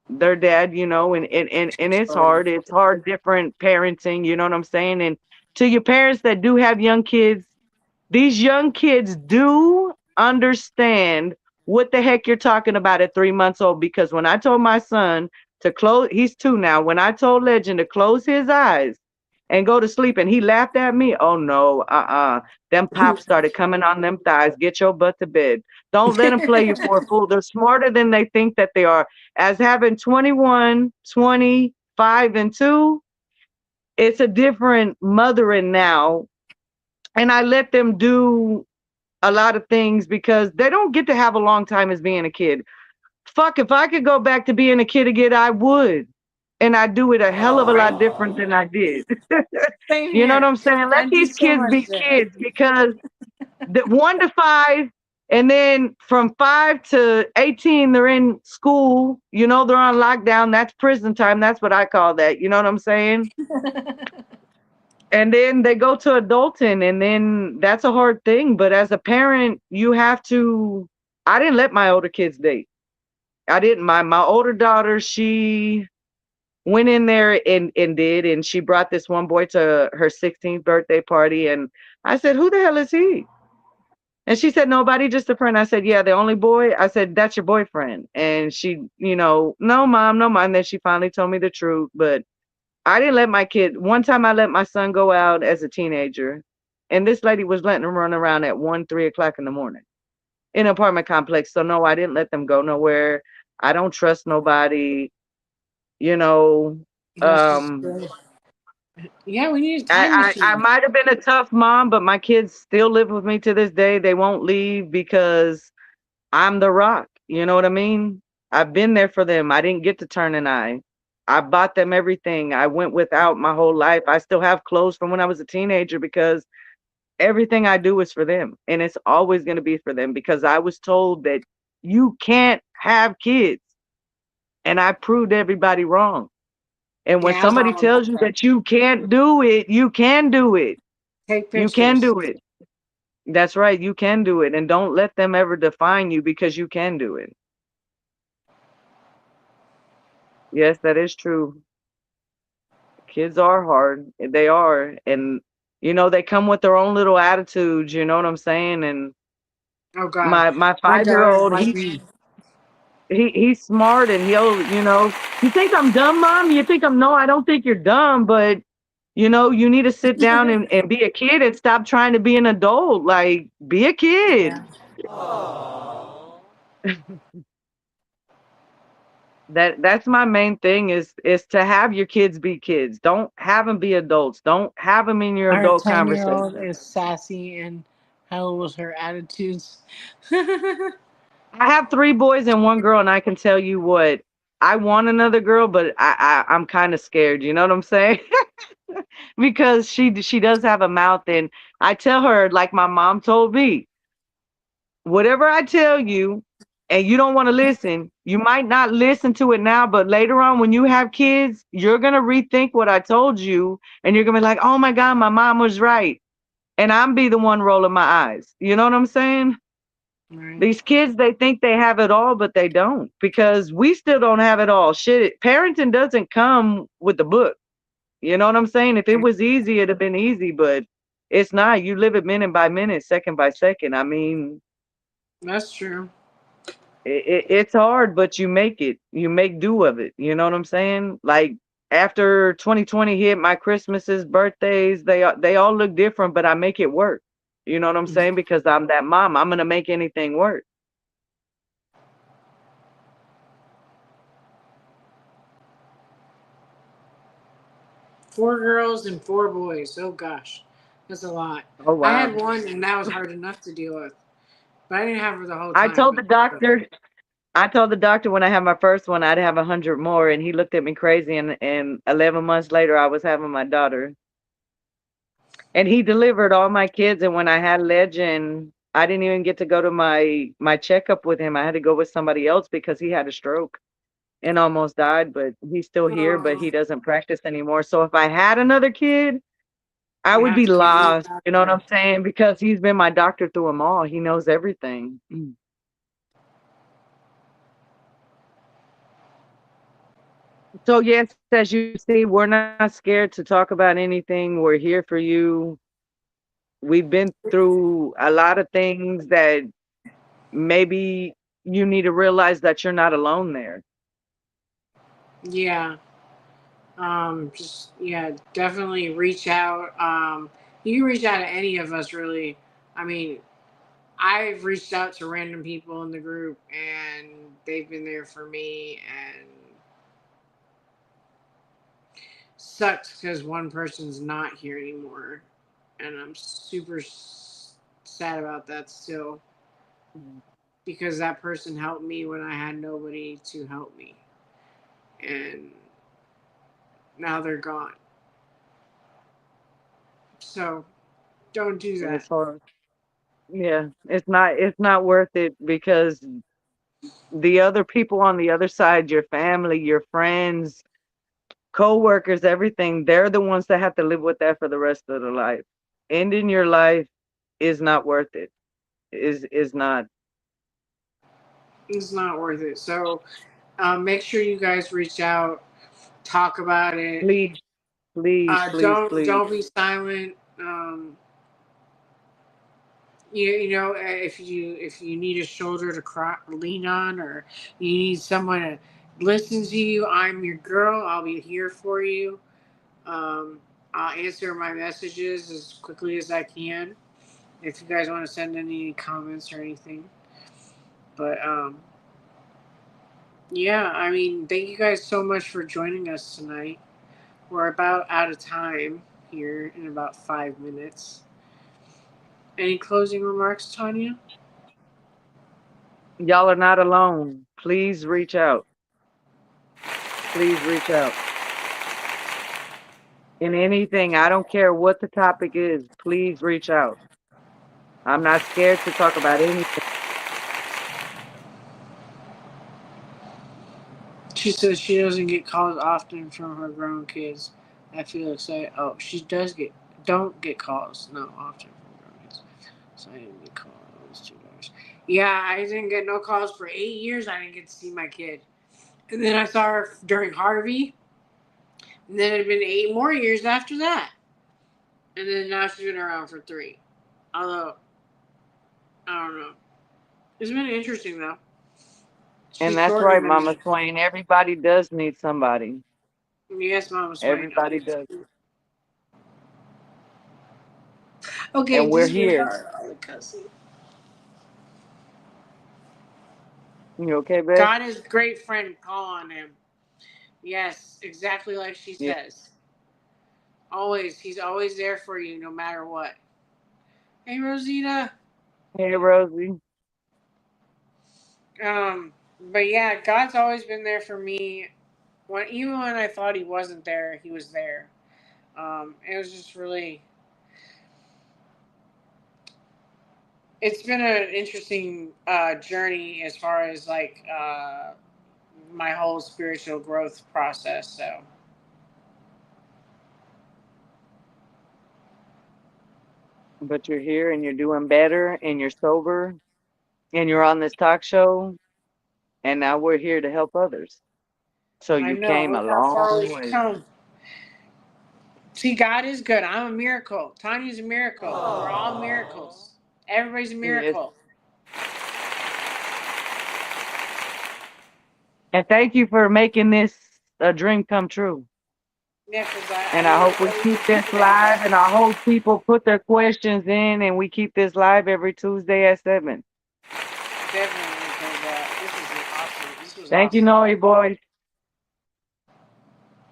their dad, and it's Oh, hard. It's hard, different parenting, you know what I'm saying? And to your parents that do have young kids, these young kids do understand what the heck you're talking about at 3 months old. Because when I told my son to close, he's 2 now. When I told Legend to close his eyes and go to sleep, and he laughed at me, oh no, them pops started coming on them thighs. Get your butt to bed. Don't let them play you for a fool. They're smarter than they think that they are. As having 21, 25, and 2, it's a different mothering now. And I let them do a lot of things because they don't get to have a long time as being a kid. Fuck, if I could go back to being a kid again, I would. And I do it a hell of a lot different than I did. same You know what here. I'm saying? Let I do these so kids much be there. kids because the 1 to 5, and then from 5 to 18, they're in school. They're on lockdown. That's prison time. That's what I call that. You know what I'm saying? And then they go to adulting, and then that's a hard thing. But as a parent, you have to. I didn't let my older kids date. I didn't. My older daughter, she went in there and she brought this one boy to her 16th birthday party, and I said, "Who the hell is he?" And she said, "Nobody, just a friend." I said, "Yeah, the only boy." I said, "That's your boyfriend." And she, "No, mom, no, mom." And then she finally told me the truth. But I didn't let my kid. One time I let my son go out as a teenager, and this lady was letting him run around at 1, 3 o'clock in the morning. in an apartment complex. So no, I didn't let them go nowhere. I don't trust nobody, you know. That's just Um good. Yeah, we need a time I machine. might have been a tough mom, but my kids still live with me to this day. They won't leave because I'm the rock. You know what I mean? I've been there for them. I didn't get to turn an eye. I bought them everything. I went without my whole life. I still have clothes from when I was a teenager because everything I do is for them. And it's always going to be for them because I was told that you can't have kids. And I proved everybody wrong. And when Yeah, I somebody saw them. tells you that you can't do it, you can do it. Take You can pictures. do it. That's right. You can do it. And don't let them ever define you because you can do it. Yes, that is true. Kids are hard. They are. And, they come with their own little attitudes. You know what I'm saying? And Oh God, my my 5 year daughter's old, like me. he's smart and he'll, you think I'm dumb, mom? You think I'm, no, I don't think you're dumb, but you need to sit down and be a kid and stop trying to be an adult. Like, be a Yeah, kid. That's my main thing is to have your kids be kids. Don't have them be adults. Don't have them in your our adult 10-year old conversation. is sassy and hell with her attitudes. I I have 3 boys and 1 girl, and I can tell you what, I want another girl, but I'm kind of scared. You know what I'm saying? Because she does have a mouth, and I tell her like my mom told me, whatever I tell you, and you don't want to listen, you might not listen to it now, but later on when you have kids, you're gonna rethink what I told you, and you're gonna be like, oh my God, my mom was right, and I'm be the one rolling my eyes. You know what I'm saying? Right. These kids, they think they have it all, but they don't because we still don't have it all. Shit, parenting doesn't come with the book. You know what I'm saying? If it was easy, it'd have been easy, but it's not. You live it minute by minute, second by second. I mean, That's true. it's hard, but you make it. You make do of it. You know what I'm saying? Like after 2020 hit, my Christmases, birthdays, they all look different, but I make it work. You know what I'm saying? Because I'm that mom. I'm gonna make anything work. 4 girls and 4 boys. Oh gosh, that's a lot. Oh I wow. had one, and that was hard enough to deal with. But I didn't have her the whole I time. told the doctor, I told the doctor when I had my first one, I'd have 100 more, and he looked at me crazy. And 11 months later, I was having my daughter, and he delivered all my kids. And when I had Legend, I didn't even get to go to my checkup with him. I had to go with somebody else because he had a stroke and almost died. But he's still here, but Oh, he doesn't practice anymore. So if I had another kid, I you would have be to keep me lost. back You know what there. I'm saying? Because he's been my doctor through them all. He knows everything. So yes, as you see, we're not scared to talk about anything. We're here for you. We've been through a lot of things that maybe you need to realize that you're not alone there. Yeah. Just yeah, definitely reach out. You can reach out to any of us really. I mean, I've reached out to random people in the group and they've been there for me and sucks because one person's not here anymore and I'm super sad about that still because that person helped me when I had nobody to help me and now they're gone. So don't do that. It's hard. Yeah, it's not worth it because the other people on the other side, your family, your friends, co-workers, everything, they're the ones that have to live with that for the rest of their life. Ending your life is not worth it. Is not. It's not worth it. So make sure you guys reach out, talk about it. Please, please, please, please. Don't be silent. You know if you need a shoulder to lean on or you need someone to listen to you, I'm your girl. I'll be here for you. Um, I'll answer my messages as quickly as I can. If you guys want to send any comments or anything. But yeah, I mean, thank you guys so much for joining us tonight. We're about out of time here in about 5 minutes. Any closing remarks, Tanya? Y'all are not alone. Please reach out. Please reach out. In anything, I don't care what the topic is, please reach out. I'm not scared to talk about anything. She says she doesn't get calls often from her grown kids. I feel excited. Oh, she does get don't get calls no often from grown kids. So I didn't get calls $2. Yeah, I didn't get no calls for 8 years. I didn't get to see my kid, and then I saw her during Harvey, and then it had been 8 more years after that, and then now she's been around for 3. Although I don't know, it's been interesting though. And She's that's shorter right, than Mama me. Swain. Everybody does need somebody. Yes, Mama Swain. Everybody does. Okay, And we're disregard here. all the cussing. You okay, Beth? God is great friend. Call on him. Yes, exactly like she Yeah. says. Always, he's always there for you, no matter what. Hey, Rosita. Hey, Rosie. But yeah, God's always been there for me. Even when I thought he wasn't there, he was there. It was just really. It's been an interesting journey as far as like my whole spiritual growth process. So But you're here and you're doing better and you're sober and you're on this talk show. And now we're here to help others. So I you know. came a Look how far long we've way. come. See, God is good. I'm a miracle. Tanya's a miracle. Aww. We're all miracles. Everybody's a Yes. miracle. And thank you for making this a dream come true. Yeah, because And I I hope didn't we really keep this think about live and that. I hope people put their questions in and we keep this live every Tuesday at 7. Definitely, because this is awesome. This was Thank you, awesome. Noe boys.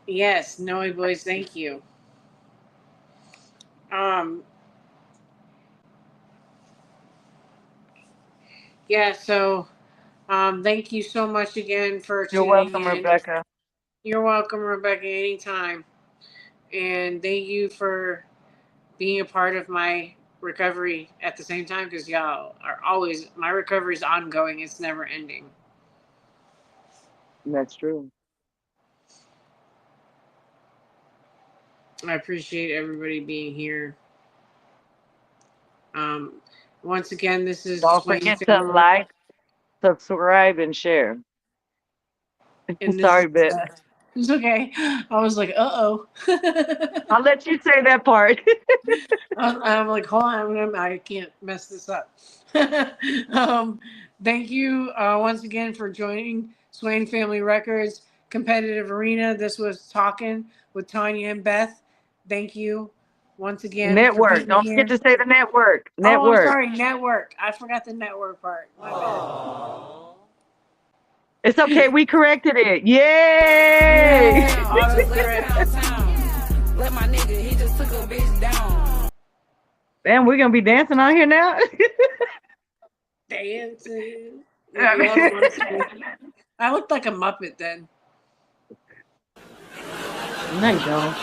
Yes, Noe boys, thank you. Um, yeah, so thank you so much again for You're tuning welcome, in. Rebecca. You're welcome, Rebecca, anytime. And thank you for being a part of my recovery at the same time, because y'all are always, my recovery is ongoing, it's never ending. That's true. I appreciate everybody being here. um Once again, this is Don't Swain forget to Family, like, subscribe, and share. and this is Sorry, Beth. it's okay. I was like, uh-oh. I'll let you say that part. I'm like, hold on, I can't mess this up. um, Thank you once again for joining Swain Family Records Competitive Arena. This was Talking with Tanya and Beth. Thank you once again for Network. being Don't forget here. to say the network. Oh, I'm Network. sorry, network. I forgot the network part. My bad. It's okay. We corrected it. Yay! Yay! Autocorrect. Let my nigga, he just took a bitch down. Damn, we're gonna be dancing on here now. Dancing. Yeah, y'all don't want to see me. I looked like a Muppet then. No, you don't.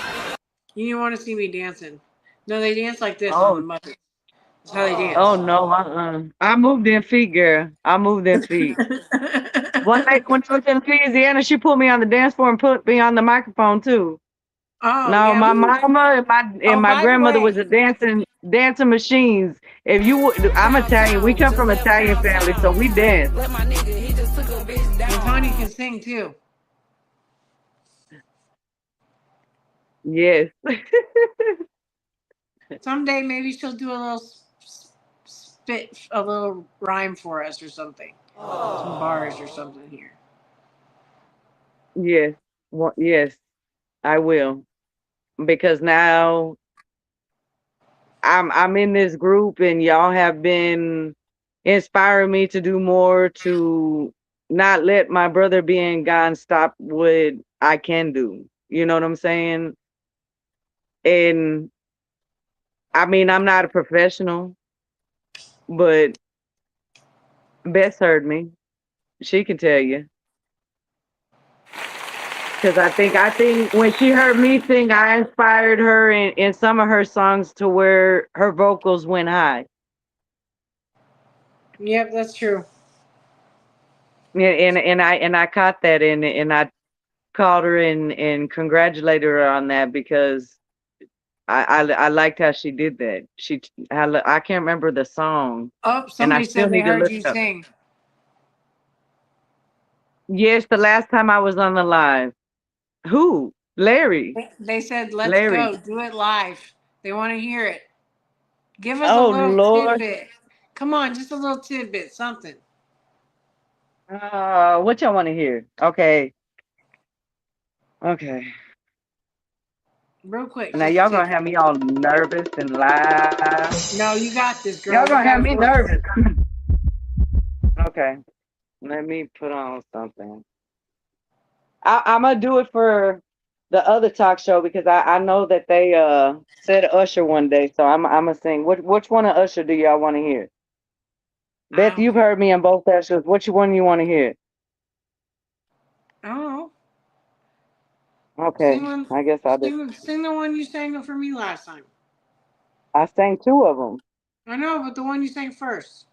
You didn't want to see me dancing. No, they dance like this on the Oh, Muppets. That's how they oh dance. no. I moved in feet, girl. I moved in feet. One night when I was in Louisiana, she put me on the dance floor and put me on the microphone too. Oh No, yeah, my we. mama and Oh, my by the grandmother was way, a dancing machines. If you would, I'm Italian. We come from Italian family, so we dance. Let my nigga, he just took a bitch down. and Tanya can sing too. Yes. Someday maybe she'll do a little spit, a little rhyme for us or something. Some bars or something here. Yes. Yes, I will. Because now I'm in this group and y'all have been inspiring me to do more, to not let my brother being gone stop what I can do. You know what I'm saying? And I mean, I'm not a professional, but Bess heard me. She can tell you. Because I think when she heard me sing, I inspired her in some of her songs to where her vocals went high. Yep, that's true. And I caught that and I called her and congratulated her on that because I liked how she did that. I can't remember the song, Oh, and I somebody still said they need to heard look you it up. sing. Yes, the last time I was on the live. Who? Larry. They said, let's Larry. go. Do it live. They want to hear it. Give us a Oh little Lord. tidbit. Come on, just a little tidbit, something. What y'all want to hear? Okay. Okay. Real quick, Now just a y'all gonna have tidbit. me all nervous and loud. No, you got this, Y'all girl. You gonna got have a me voice. nervous. Okay. Let me put on something. I'm gonna do it for the other talk show because I know that they said Usher one day, so I'm gonna sing. Which one of Usher do y'all want to hear? I Beth, don't you've care. heard me on both Ushers. Which one you want to hear? I don't know. Okay, Sing one. I guess I'll just. Sing the one you sang for me last time. I sang two of them. I know, but the one you sang first.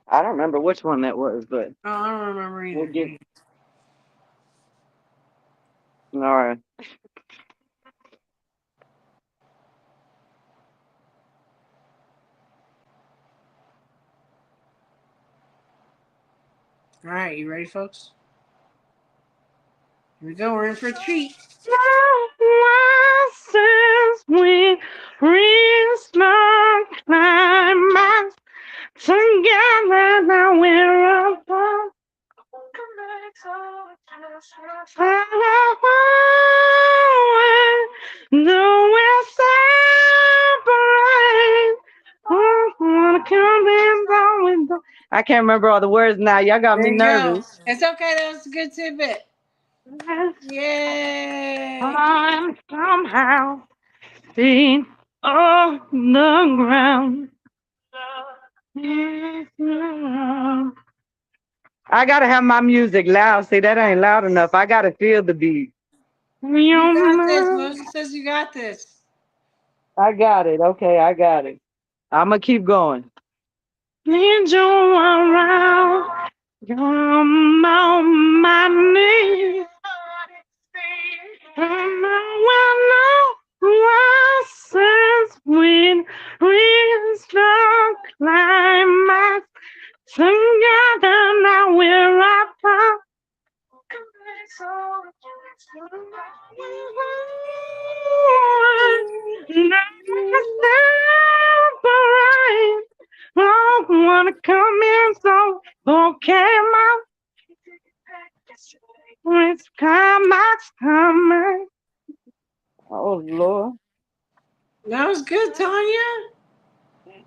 I don't remember which one that was, but Oh, I don't remember we'll either. get. All right. All right, you ready, folks? Here we go. We're in for a treat. We reach the climax together. Now we're apart. No, we're separate. Wanna come in down with the- I can't remember all the words now. Y'all got me There you go. nervous. It's okay. That was a good tidbit. Yay! I'm somehow seen on the ground. I gotta have my music loud. See, that ain't loud enough. I gotta feel the beat. You got this. Moses says you got this. I got it. Okay, I got it. I'm gonna keep going. Need you around. I'm on my knees. Since we reached the climax together, now we're apart. Separate. I wanna come in, so okay, my it's climax coming. Oh Lord. That was good, Tanya.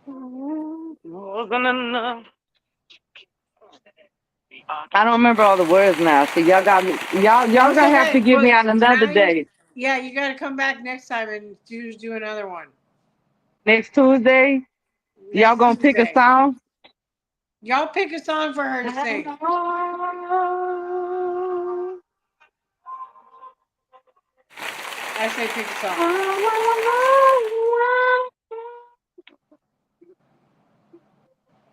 Wasn't enough. I don't remember all the words now. See, y'all got me. Y'all That's gonna have to okay. give me But on another now you, day. yeah, you got to come back next time and do another one Next Tuesday, y'all next gonna pick a Tuesday. song. Y'all pick a song for her to sing. I say pick a song.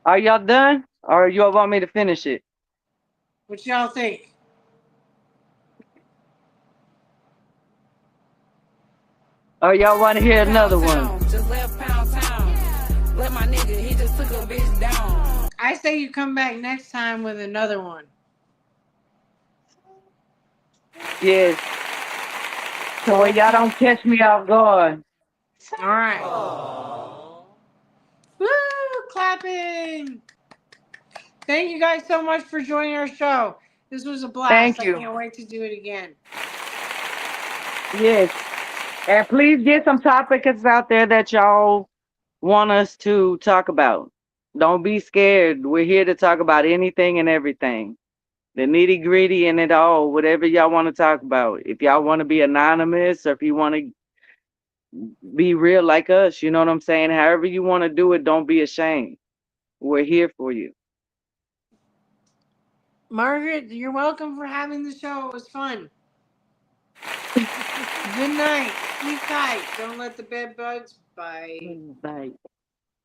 Are y'all done? Or y'all want me to finish it? What y'all think? Or y'all want to hear another one? Just left Pound Town. Let my nigga, he just took a bitch down. I say you come back next time with another one. Yes. So y'all don't catch me off guard. All right. Woo! Clapping. Thank you guys so much for joining our show. This was a blast. Thank I you. can't wait to do it again. Yes. And please get some topics out there that y'all want us to talk about. Don't be scared. We're here to talk about anything and everything. The nitty gritty and it all, whatever y'all want to talk about. If y'all want to be anonymous or if you want to be real like us, you know what I'm saying? However you want to do it, don't be ashamed. We're here for you. Margaret, you're welcome for having the show. It was fun. Good night. Sleep tight. Don't let the bed bugs bite. Good night.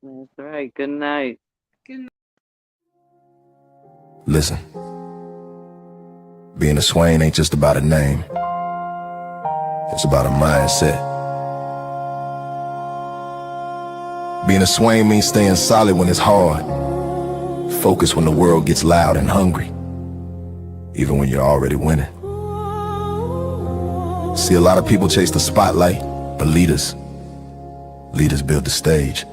That's right. Good night. Good night. Listen, being a Swain ain't just about a name. It's about a mindset. Being a Swain means staying solid when it's hard, focused when the world gets loud and hungry, even when you're already winning. See, a lot of people chase the spotlight, but leaders build the stage.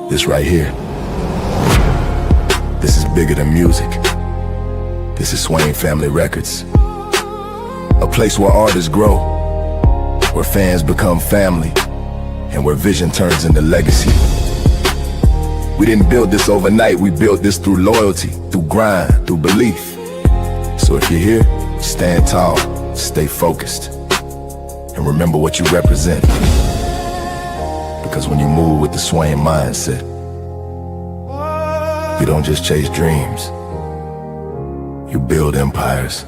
This right here, this is bigger than music. This is Swain Family Records, a place where artists grow, where fans become family, and where vision turns into legacy. We didn't build this overnight, we built this through loyalty, through grind, through belief. So if you're here, stand tall, stay focused, and remember what you represent. Because when you move with the Swain mindset, you don't just chase dreams, you build empires.